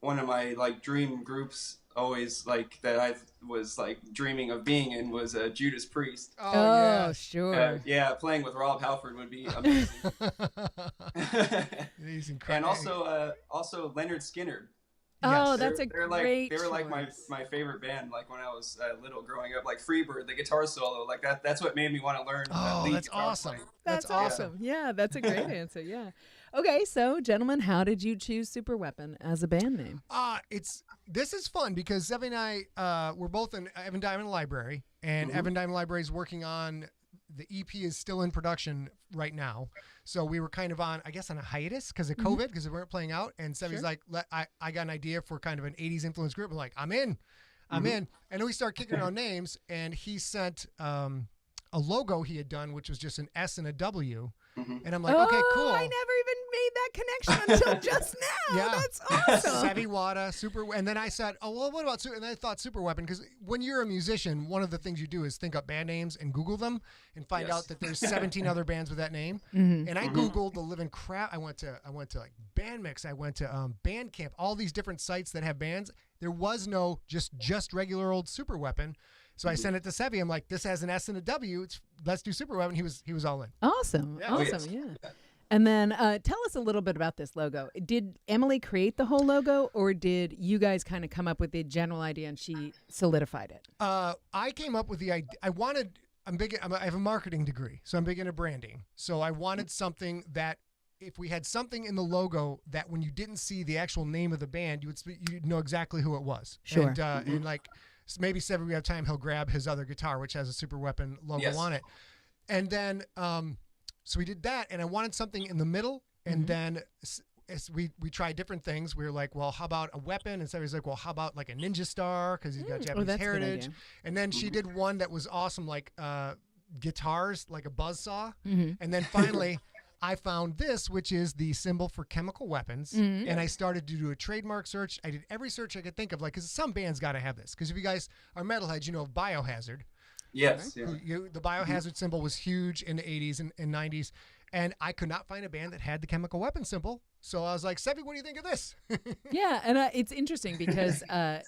one of my like dream groups always like that I was like dreaming of being in was Judas Priest. Oh yeah, sure. Playing with Rob Halford would be amazing. He's incredible. And also Leonard Skinner. Oh, Yes. that's a great They were like choice. my favorite band. Like when I was little, growing up, like Freebird, the guitar solo, like that. That's what made me want to learn. Oh, lead that's guitar awesome. playing. That's awesome. Yeah, that's a great answer. Yeah. Okay, so gentlemen, how did you choose Superweapon as a band name? This is fun because Seve and I we're both in Evan Diamond Library, and Evan Diamond Library is working on the EP is still in production right now. So we were kind of on a hiatus because of COVID, because we weren't playing out. And Seve's like, I got an idea for kind of an 80s influence group. I'm like, I'm in. And then we start kicking around names, and he sent a logo he had done, which was just an S and a W. And I'm like, okay, cool. I never even made that connection until just now. Yeah. That's awesome. Severiano Wada, and then I said, oh, well, what about and I thought Superweapon, because when you're a musician, one of the things you do is think up band names and Google them and find out that there's 17 other bands with that name. And I Googled the living crap. I went to like Bandmix. I went to Bandcamp, all these different sites that have bands. there was no just regular old Superweapon. So I sent it to Seve. I'm like, this has an S and a W. Let's do Superweapon. He was all in. Awesome. Yeah. Awesome. Yeah. And then tell us a little bit about this logo. Did Emily create the whole logo, or did you guys kind of come up with the general idea and she solidified it? I came up with the idea. I have a marketing degree, so I'm big into branding. So I wanted something that, if we had something in the logo that when you didn't see the actual name of the band, you'd know exactly who it was. Sure. And like maybe Seve, we have time, he'll grab his other guitar, which has a Superweapon logo on it. And then so we did that, and I wanted something in the middle, and then as we tried different things. We were like, well, how about a weapon? And Seve's like, well, how about like a ninja star, because he's got Japanese heritage. And then she did one that was awesome, like guitars, like a buzzsaw. And then finally I found this, which is the symbol for chemical weapons. And I started to do a trademark search. I did every search I could think of, like, because some bands got to have this. Because if you guys are metalheads, you know of Biohazard. Yes. Right? Yeah. The Biohazard symbol was huge in the 80s and 90s. And I could not find a band that had the chemical weapon symbol. So I was like, Seve, what do you think of this? Yeah, and it's interesting because I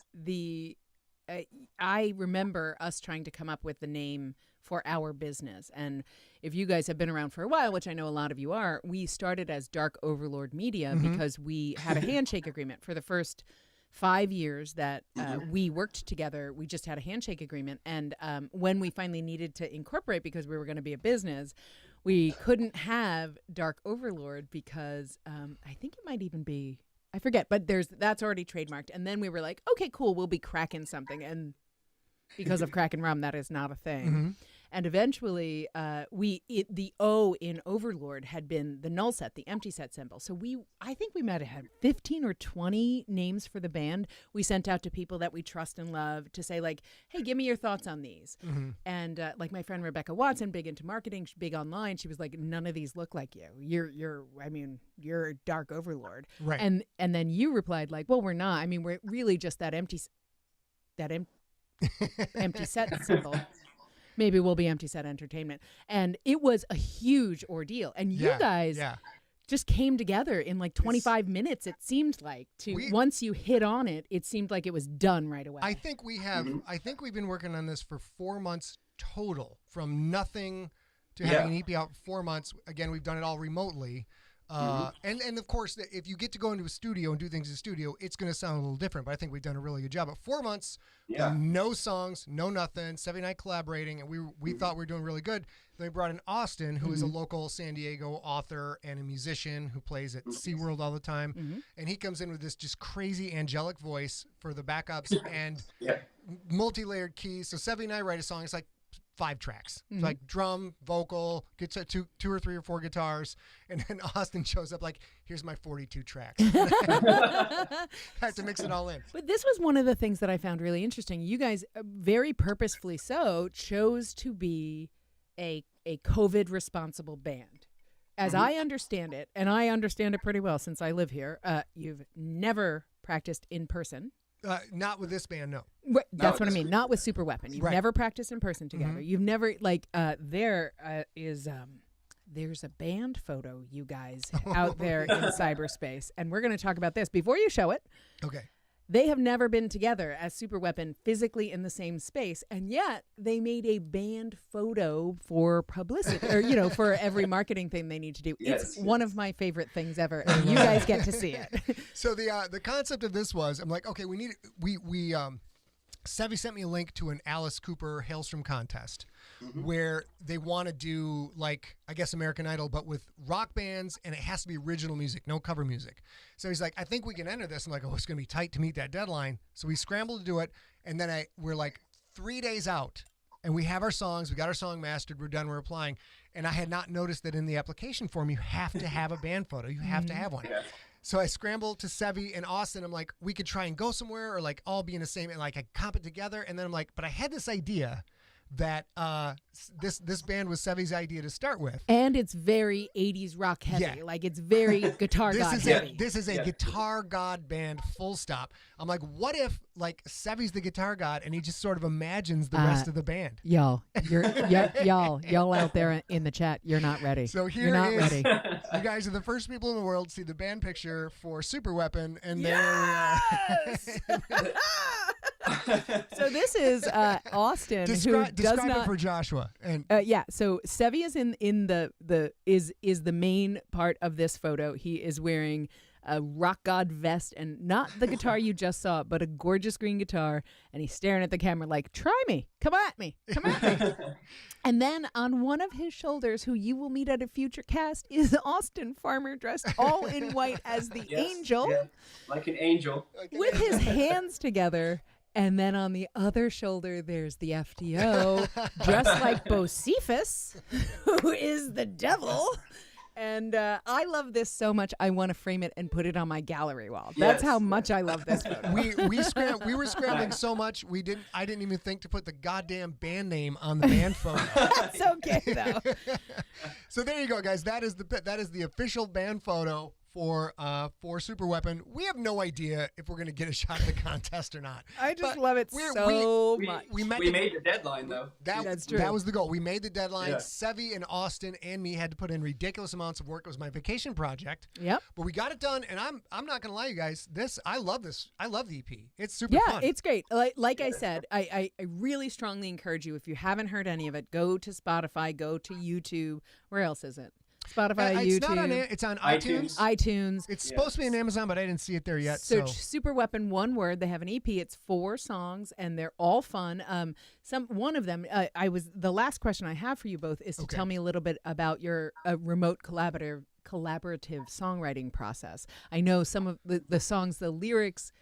remember us trying to come up with the name for our business. And if you guys have been around for a while, which I know a lot of you are, we started as Dark Overlord Media because we had a handshake agreement for the first 5 years that we worked together. We just had a handshake agreement. And when we finally needed to incorporate, because we were going to be a business, we couldn't have Dark Overlord because I think it might even be, I forget, but that's already trademarked. And then we were like, okay, cool, we'll be Kraken something. And because of Kraken Rum, that is not a thing. And eventually, the O in Overlord had been the null set, the empty set symbol. So I think we might have had 15 or 20 names for the band. We sent out to people that we trust and love to say, like, hey, give me your thoughts on these. And like my friend Rebecca Watson, big into marketing, big online, she was like, none of these look like you. You're Dark Overlord. Right. And then you replied like, well, we're not. I mean, we're really just that empty set symbol. Maybe we'll be Empty Set Entertainment. And it was a huge ordeal. And you guys just came together in like 25 minutes, it seemed like. Once you hit on it, it seemed like it was done right away. I think we have. I think we've been working on this for 4 months total, from nothing to having an EP out for 4 months. Again, we've done it all remotely. And of course, if you get to go into a studio and do things in the studio, it's going to sound a little different, but I think we've done a really good job. But 4 months, no songs, no nothing, Seve and I collaborating, and we thought we were doing really good. Then we brought in Austin, who is a local San Diego author and a musician who plays at SeaWorld all the time. And he comes in with this just crazy angelic voice for the backups and multi-layered keys. So Seve and I write a song, it's like 5 tracks. It's like drum, vocal, gets two or three or four guitars, and then Austin shows up like, here's my 42 tracks. I have to mix it all in. But this was one of the things that I found really interesting. You guys, very purposefully so, chose to be a COVID responsible band. As I understand it, and I understand it pretty well since I live here, you've never practiced in person. Not with this band, no. That's what I mean. Not with Superweapon. You've never practiced in person together. You've never, like, there's a band photo, you guys, out there in cyberspace. And we're going to talk about this before you show it. Okay. They have never been together as Superweapon physically in the same space, and yet they made a band photo for publicity, or for every marketing thing they need to do. It's one of my favorite things ever, and you guys get to see it. So the concept of this was, I'm like, okay, Seve sent me a link to an Alice Cooper Hailstorm contest where they want to do, like, I guess American Idol, but with rock bands, and it has to be original music, no cover music. So he's like, I think we can enter this. I'm like, oh, it's going to be tight to meet that deadline. So we scrambled to do it, and then we're like 3 days out, and we have our songs. We got our song mastered. We're done. We're applying. And I had not noticed that in the application form, you have to have a band photo. You have to have one. Yeah. So I scrambled to Seve and Austin. I'm like, we could try and go somewhere, or like all be in the same, and like I comp it together. And then I'm like, but I had this idea that this band was Seve's idea to start with, and it's very 80s rock heavy. Like, it's very guitar god heavy. This is a guitar god band, full stop. I'm like, what if like Seve's the guitar god and he just sort of imagines the rest of the band? Y'all out there in the chat, you're not ready. So you're not ready. You guys are the first people in the world to see the band picture for Superweapon, and yes! So this is Austin, describe not it for Joshua. And so Seve is in the main part of this photo. He is wearing a rock god vest and not the guitar you just saw, but a gorgeous green guitar, and he's staring at the camera like, "Try me, come at me." And then on one of his shoulders, who you will meet at a future cast, is Austin Farmer dressed all in white as the angel, like an angel, with his hands together. And then on the other shoulder, there's the FDO, dressed like Bocephus, who is the devil. And I love this so much, I want to frame it and put it on my gallery wall. That's how much I love this photo. We were scrambling so much, I didn't even think to put the goddamn band name on the band photo. That's okay, though. So there you go, guys. That is the official band photo for Superweapon. We have no idea if we're going to get a shot at the contest or not. I just love it so much. We made the deadline, though. That's true. That was the goal. We made the deadline. Yeah. Seve and Austin and me had to put in ridiculous amounts of work. It was my vacation project. Yep. But we got it done, and I'm not going to lie, you guys. I love this. I love the EP. It's super fun. Yeah, it's great. Like I said, I really strongly encourage you, if you haven't heard any of it, go to Spotify, go to YouTube. Where else is it? Spotify, YouTube. It's on iTunes. It's supposed to be on Amazon, but I didn't see it there yet. Search Superweapon, one word. They have an EP. It's 4 songs, and they're all fun. One of them, the last question I have for you both is to tell me a little bit about your remote collaborative songwriting process. I know some of the songs, the lyrics,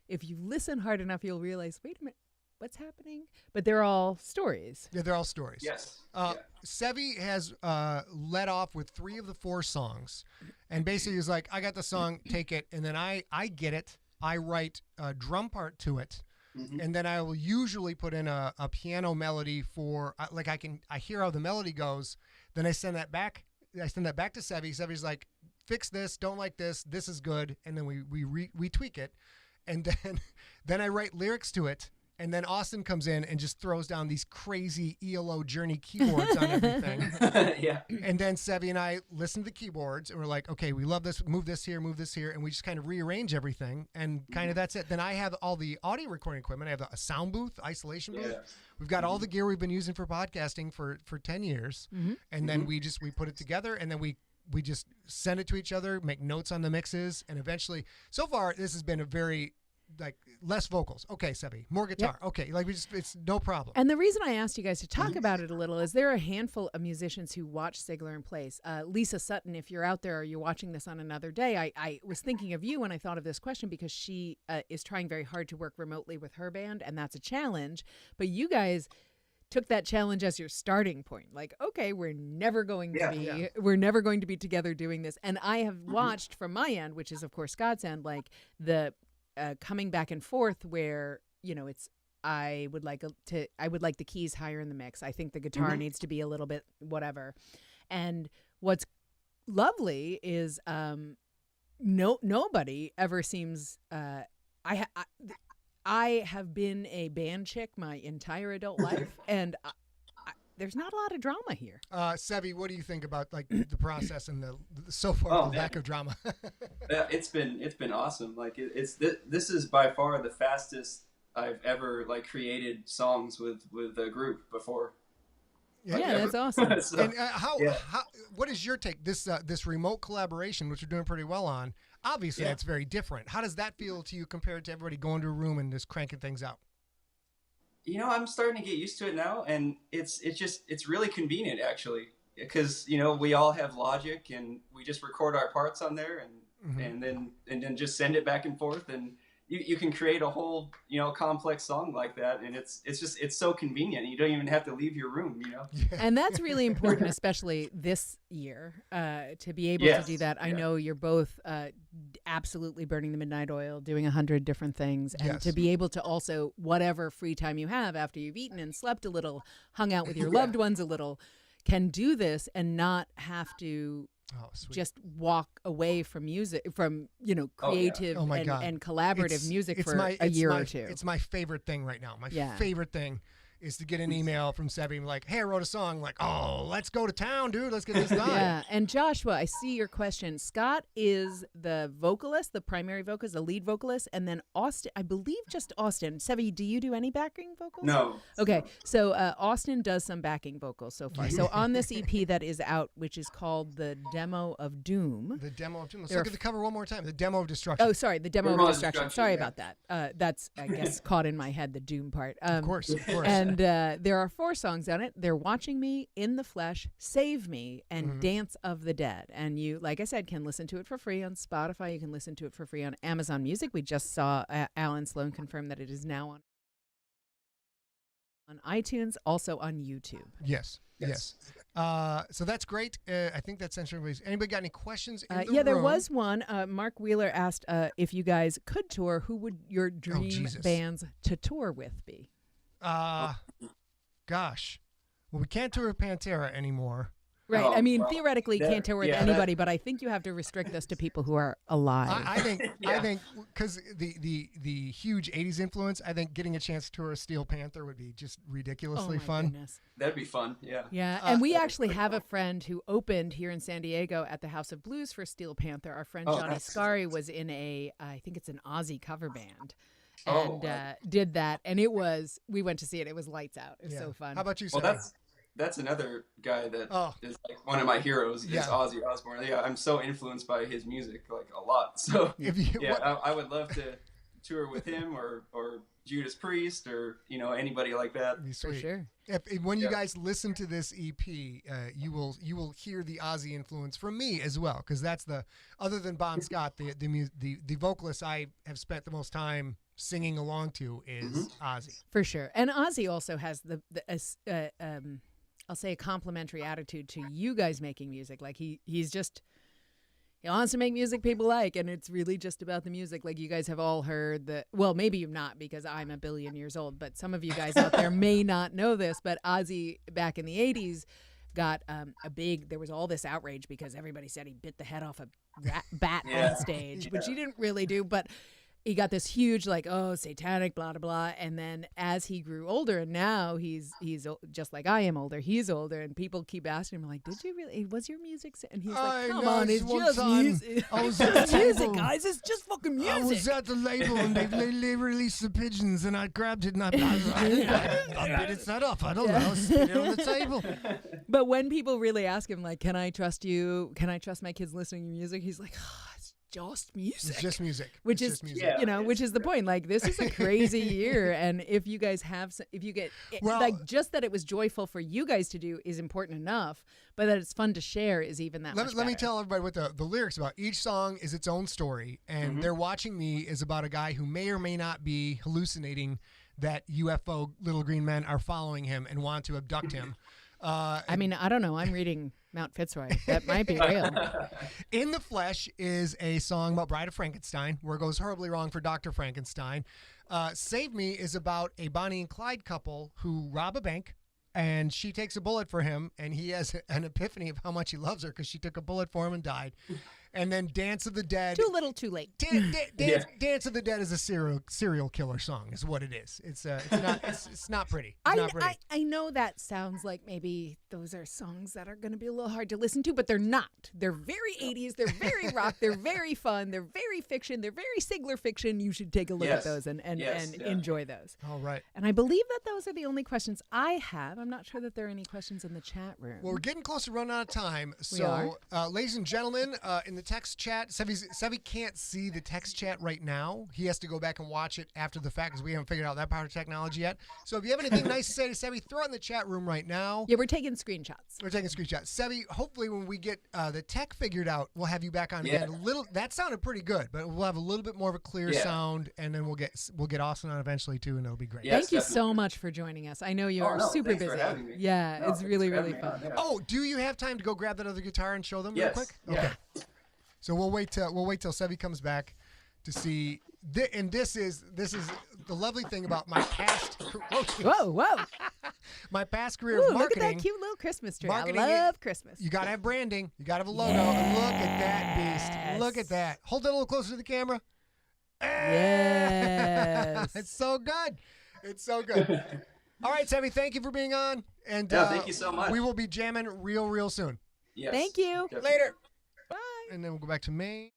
if you listen hard enough, you'll realize, wait a minute, what's happening? But they're all stories. Yeah, they're all stories. Yes. Seve has led off with 3 of the 4 songs, and basically he's like, I got the song, take it, and then I get it. I write a drum part to it, and then I will usually put in a piano melody for, I hear how the melody goes, then I send that back. I send that back to Seve. Seve's like, fix this, don't like this, this is good, and then we tweak it, and then I write lyrics to it. And then Austin comes in and just throws down these crazy ELO Journey keyboards on everything. Yeah. And then Seve and I listen to the keyboards, and we're like, okay, we love this, move this here, and we just kind of rearrange everything, and kind of that's it. Then I have all the audio recording equipment. I have a sound booth, isolation booth. Yeah. We've got all the gear we've been using for podcasting for 10 years. And then we put it together, and then we just send it to each other, make notes on the mixes, and eventually, so far, this has been a very less vocals. Okay, Seve, more guitar. Yep. Okay, it's no problem. And the reason I asked you guys to talk about it a little is there are a handful of musicians who watch SIGLERinPLACE. Lisa Sutton, if you're out there or you're watching this on another day, I was thinking of you when I thought of this question because she is trying very hard to work remotely with her band, and that's a challenge. But you guys took that challenge as your starting point. Like, okay, we're never going to be together doing this. And I have watched from my end, which is of course Scott's end, like the coming back and forth where, it's I would like the keys higher in the mix. I think the guitar needs to be a little bit whatever. And what's lovely is nobody ever seems I have been a band chick my entire adult life, and there's not a lot of drama here. Seve, what do you think about the process and the so far the lack of drama? Yeah, it's been awesome. This is by far the fastest I've ever created songs with a group before. Yeah, that's awesome. So, and what is your take? This remote collaboration, which we're doing pretty well on, obviously that's very different. How does that feel to you compared to everybody going to a room and just cranking things out? I'm starting to get used to it now, and it's really convenient actually, because we all have Logic and we just record our parts on there and then just send it back and forth, and you can create a whole complex song like that, and it's so convenient. You don't even have to leave your room, And that's really important, especially this year, to be able to do that. I know you're both absolutely burning the midnight oil, doing 100 different things, and to be able to also, whatever free time you have after you've eaten and slept a little, hung out with your loved ones a little, can do this and not have to just walk away from music, from creative and collaborative music for a year or two. It's my favorite thing right now. My favorite thing is to get an email from Seve like, hey, I wrote a song. Like, oh, let's go to town, dude. Let's get this done. Yeah, and Joshua, I see your question. Scott is the vocalist, the primary vocalist, the lead vocalist, and then Austin, I believe just Austin. Seve, do you do any backing vocals? No. Okay, so Austin does some backing vocals so far. So on this EP that is out, which is called The Demo of Doom. The Demo of Doom. Let's look at the cover one more time. The Demo of Destruction. Oh, sorry, The Demo of Destruction. Sorry about that. That's, I guess, caught in my head, the Doom part. Of course. And there are 4 songs on it. They're Watching Me, In the Flesh, Save Me, and Dance of the Dead. And you, like I said, can listen to it for free on Spotify. You can listen to it for free on Amazon Music. We just saw Alan Sloan confirm that it is now on iTunes, also on YouTube. Yes. So that's great. I think that's answering everybody's. Anybody got any questions in the room? Yeah, there was one. Mark Wheeler asked if you guys could tour, who would your dream bands to tour with be? Gosh. Well, we can't tour with Pantera anymore. Right. I mean, theoretically, you can't tour with anybody, but I think you have to restrict this to people who are alive. I think because the huge 80s influence, I think getting a chance to tour a Steel Panther would be just ridiculously fun. Goodness. That'd be fun, yeah. Yeah, and we actually have a friend who opened here in San Diego at the House of Blues for Steel Panther. Our friend Johnny Scari was in I think it's an Aussie cover band. And did that, and we went to see it. It was lights out. It was so fun. How about you, Well, that's another guy that is like one of my heroes. Is Ozzy Osbourne. Yeah, I'm so influenced by his music, like a lot. So I would love to tour with him or Judas Priest or anybody like that. For sure. When you guys listen to this EP, you will hear the Ozzy influence from me as well, because that's other than Bon Scott, the vocalist I have spent the most time singing along to is Ozzy. For sure. And Ozzy also has I'll say a complimentary attitude to you guys making music. Like he wants to make music people like, and it's really just about the music. Like you guys have all heard well, maybe you've not because I'm a billion years old, but some of you guys out there may not know this, but Ozzy back in the 80s got there was all this outrage because everybody said he bit the head off a bat on stage, which he didn't really do, but he got this huge satanic blah blah blah, and then as he grew older, and now he's just like I am older, he's older, and people keep asking him like, did you really, was your music, and he's like, come on, it's just music. I was at the music, guys, it's just fucking music. I was at the label and they released the pigeons and I grabbed it and I bit its head off. I don't know, spit it on the table. But when people really ask him like, can I trust you, can I trust my kids listening to your music, he's like, just music. It's just music. Which is, which is the point. Like, this is a crazy year. And if you guys just that it was joyful for you guys to do is important enough, but that it's fun to share is even that much better. Let me tell everybody what the lyrics about. Each song is its own story. And They're Watching Me is about a guy who may or may not be hallucinating that UFO little green men are following him and want to abduct him. I mean, I don't know. I'm reading Mount Fitzroy. That might be real. In the Flesh is a song about Bride of Frankenstein, where it goes horribly wrong for Dr. Frankenstein. Save Me is about a Bonnie and Clyde couple who rob a bank, and she takes a bullet for him, and he has an epiphany of how much he loves her because she took a bullet for him and died. And then Dance of the Dead. Too little, too late. Dance of the Dead is a serial killer song, is what it is. It's not pretty. It's not pretty. I know that sounds like maybe those are songs that are going to be a little hard to listen to, but they're not. They're very 80s. They're very rock. They're very fun. They're very fiction. They're very Sigler fiction. You should take a look at those and enjoy those. All right. And I believe that those are the only questions I have. I'm not sure that there are any questions in the chat room. Well, we're getting close to running out of time. So, ladies and gentlemen, in the text chat, Seve can't see the text chat right now. He has to go back and watch it after the fact because we haven't figured out that part of technology yet. So if you have anything nice to say to Seve, throw it in the chat room right now. Yeah, we're taking screenshots. Seve, hopefully when we get the tech figured out, we'll have you back on again. That sounded pretty good, but we'll have a little bit more of a clear sound, and then we'll get Austin on eventually too, and it'll be great. Yes, Thank you so much for joining us. I know you are super busy. Yeah, it's really fun. Yeah. Oh, do you have time to go grab that other guitar and show them real quick? Okay. So we'll wait till Seve comes back to see. And this is the lovely thing about my past. Whoa! My past career of marketing. Look at that cute little Christmas tree. I love Christmas. You gotta have branding. You gotta have a logo. And look at that beast. Look at that. Hold that a little closer to the camera. Yes. It's so good. It's so good. All right, Seve, thank you for being on. And thank you so much. We will be jamming real soon. Yes. Thank you. Definitely. Later. Bye. And then we'll go back to May.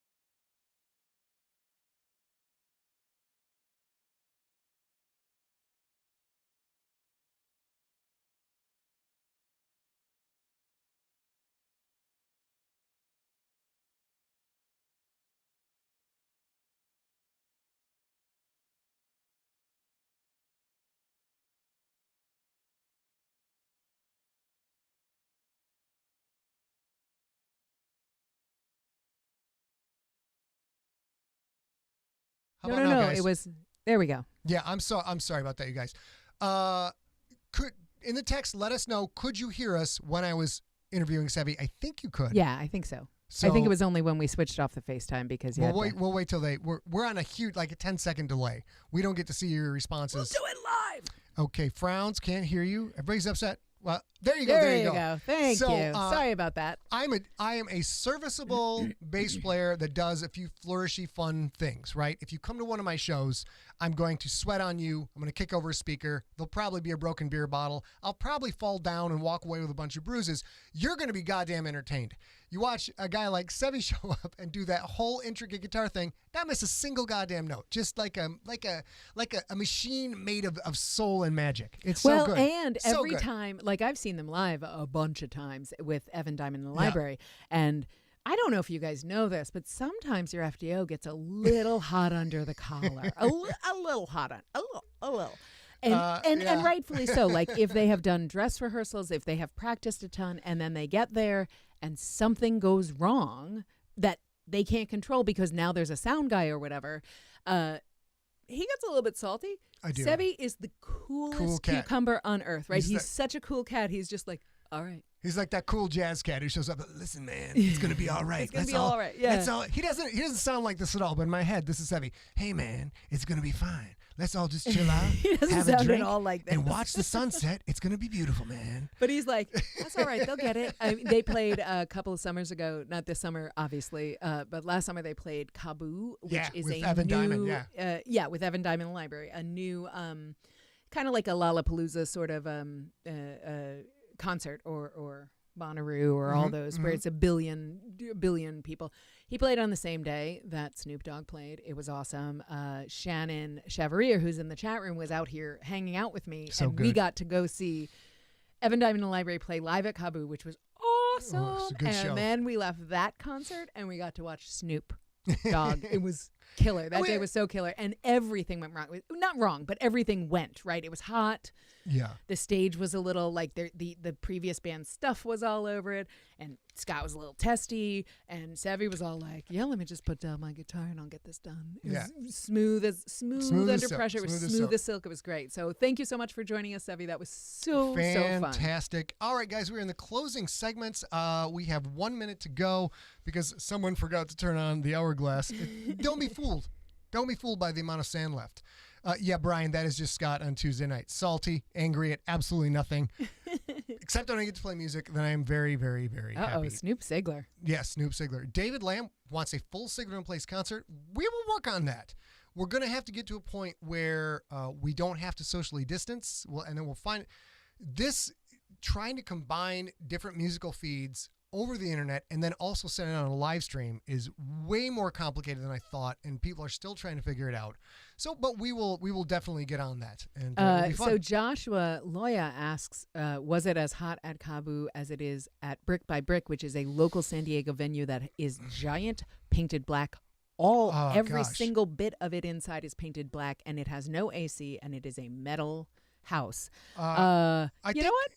How about now, No. guys? It was. There we go. Yeah, I'm sorry about that, you guys. Could in the text let us know? Could you hear us when I was interviewing Seve? I think you could. Yeah, I think so. So, I think it was only when we switched off the FaceTime because you had to- We'll wait till we're on a huge, like a 10-second delay. We don't get to see your responses. We'll do it live. Okay, frowns, can't hear you. Everybody's upset. Well, there you go. There you go. Thank So, you. Sorry about that. I am a serviceable bass player that does a few flourishy, fun things, right? If you come to one of my shows, I'm going to sweat on you. I'm going to kick over a speaker. There'll probably be a broken beer bottle. I'll probably fall down and walk away with a bunch of bruises. You're going to be goddamn entertained. You watch a guy like Seve show up and do that whole intricate guitar thing, not miss a single goddamn note. Just like a machine made of soul and magic. It's so good. And So every good. time, like I've seen them live a bunch of times with Evan Diamond in the library, and I don't know if you guys know this, but sometimes your FDO gets a little hot under the collar, a little hot on, a little. And rightfully so. Like if they have done dress rehearsals, if they have practiced a ton, and then they get there and something goes wrong that they can't control because now there's a sound guy or whatever, he gets a little bit salty. I do. Seve is the coolest cat. cucumber on earth, right? He's that- such a cool cat. He's just like, all right. He's like that cool jazz cat who shows up. Listen, man, it's gonna be all right. It's gonna That's be all right. Yeah. That's all. He doesn't sound like this at all. But in my head, this is Seve. Hey, man, it's gonna be fine. Let's all just chill out, He doesn't have a sound at drink, all like that. and watch the sunset. It's gonna be beautiful, man. But he's like, that's all right. They'll get it. I mean, they played a couple of summers ago, not this summer, obviously, but last summer they played Kaboo, which is with a Evan new, Diamond, with Evan Diamond in the library, a new, kind of like a Lollapalooza sort of concert or Bonnaroo or all those where it's a billion people. He played on the same day that Snoop Dogg played. It was awesome. Shannon Chevalier, who's in the chat room, was out here hanging out with me, So and good. we got to go see Evan Diamond in the library play live at Kaboo, which was awesome. Oh, it's a good and show. then we left that concert and we got to watch Snoop Dogg. It was killer. That day was so killer, and everything went wrong. Not wrong, but everything went right. It was hot. Yeah. The stage was a little like the previous band's stuff was all over it, and Scott was a little testy, and Seve was all like, "Yeah, let me just put down my guitar and I'll get this done." It was smooth Smooth under as silk. pressure. It was Smooth as smooth silk. as silk. It was great. So thank you so much for joining us, Seve. That was so fun. Fantastic. All right, guys, we're in the closing segments. We have 1 minute to go because someone forgot to turn on the hourglass. Don't be fooled. Don't be fooled by the amount of sand left. Yeah, Brian, that is just Scott on Tuesday night. Salty, angry at absolutely nothing. Except when I get to play music, then I am very, very, very happy. Snoop Sigler. Yes, Snoop Sigler. David Lamb wants a full SIGLERinPLACE concert. We will work on that. We're going to have to get to a point where we don't have to socially distance, and then we'll find this trying to combine different musical feeds over the internet and then also send it on a live stream is way more complicated than I thought, and people are still trying to figure it out. So, but we will definitely get on that, and it'll be fun. So Joshua Loya asks, was it as hot at Kaboo as it is at Brick by Brick, which is a local San Diego venue that is giant, painted black? Every single bit of it inside is painted black, and it has no AC, and it is a metal house. You know what?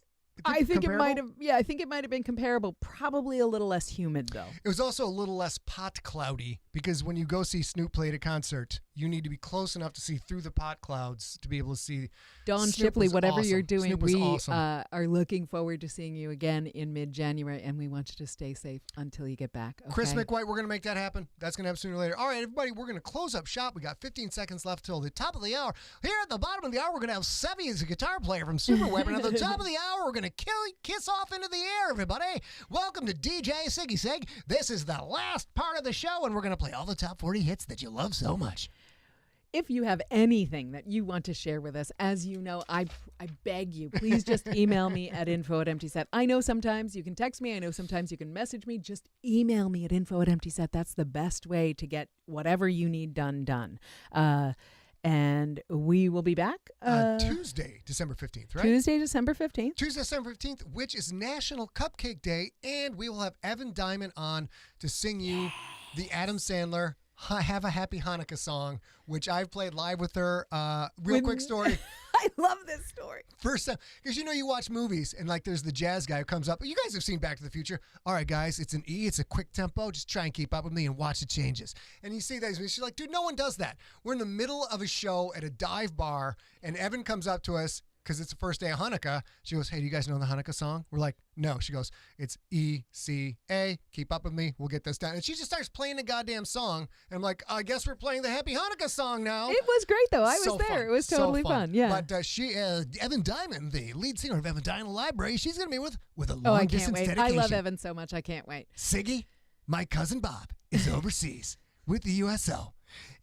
I think it might have. Yeah, I think it might have been comparable. Probably a little less humid though. It was also a little less pot cloudy because when you go see Snoop play at a concert, you need to be close enough to see through the pot clouds to be able to see. Dawn Snoop Shipley, was whatever awesome. you're doing, Snoop was we awesome. are looking forward to seeing you again in mid-January, and we want you to stay safe until you get back. Okay? Chris McWhite, we're going to make that happen. That's going to happen sooner or later. All right, everybody, we're going to close up shop. We got 15 seconds left till the top of the hour. Here at the bottom of the hour, we're going to have Seve as a guitar player from Superweapon. At the top of the hour, we're going to kiss off into the air, everybody. Welcome to DJ Siggy Sig. This is the last part of the show, and we're going to play all the top 40 hits that you love so much. if you have anything that you want to share with us, as you know, I beg you, please just email me at info@emptyset. I know sometimes you can text me. I know sometimes you can message me. Just email me at info@emptyset. That's the best way to get whatever you need done. And we will be back Tuesday, December 15th, right? Tuesday, December 15th. Tuesday, December 15th, which is National Cupcake Day. And we will have Evan Diamond on to sing you the Adam Sandler Have a Happy Hanukkah song, which I've played live with her. Quick story. I love this story. First time, because you watch movies and like there's the jazz guy who comes up. You guys have seen Back to the Future. All right, guys, it's an E. It's a quick tempo. Just try and keep up with me and watch the changes. And you see that. She's like, dude, no one does that. We're in the middle of a show at a dive bar, and Evan comes up to us because it's the first day of Hanukkah. She goes, hey, do you guys know the Hanukkah song? We're like, no. She goes, it's E, C, A. Keep up with me. We'll get this done. And she just starts playing the goddamn song. And I'm like, I guess we're playing the Happy Hanukkah song now. It was great, though. I was there. Fun. It was totally fun. Yeah. But Evan Diamond, the lead singer of Evan Diamond Library, she's going to be with a I long can't distance wait. dedication. I love Evan so much. I can't wait. Siggy, my cousin Bob is overseas with the USO.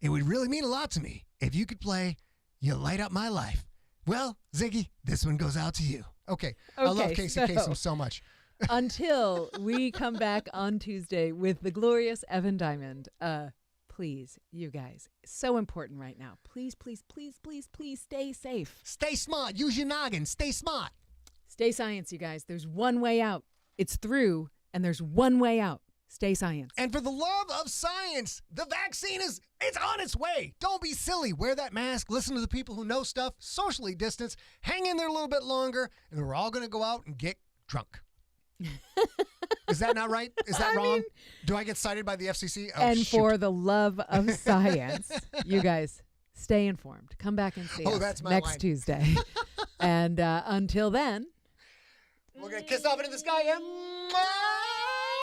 It would really mean a lot to me if you could play You Light Up My Life. Well, Ziggy, this one goes out to you. Okay. I love Casey Kasem so much. Until we come back on Tuesday with the glorious Evan Diamond, please, you guys, so important right now. Please, please, please, please, please stay safe. Stay smart. Use your noggin. Stay smart. Stay science, you guys. There's one way out. It's through, and there's one way out. Stay science. And for the love of science, the vaccine it's on its way. Don't be silly. Wear that mask. Listen to the people who know stuff. Socially distance. Hang in there a little bit longer. And then we're all going to go out and get drunk. Is that not right? Is that wrong? Do I get cited by the FCC? Oh, and shoot. for the love of science, you guys, stay informed. Come back and see us that's my next line. Tuesday. And until then, we're going to kiss off into the sky and...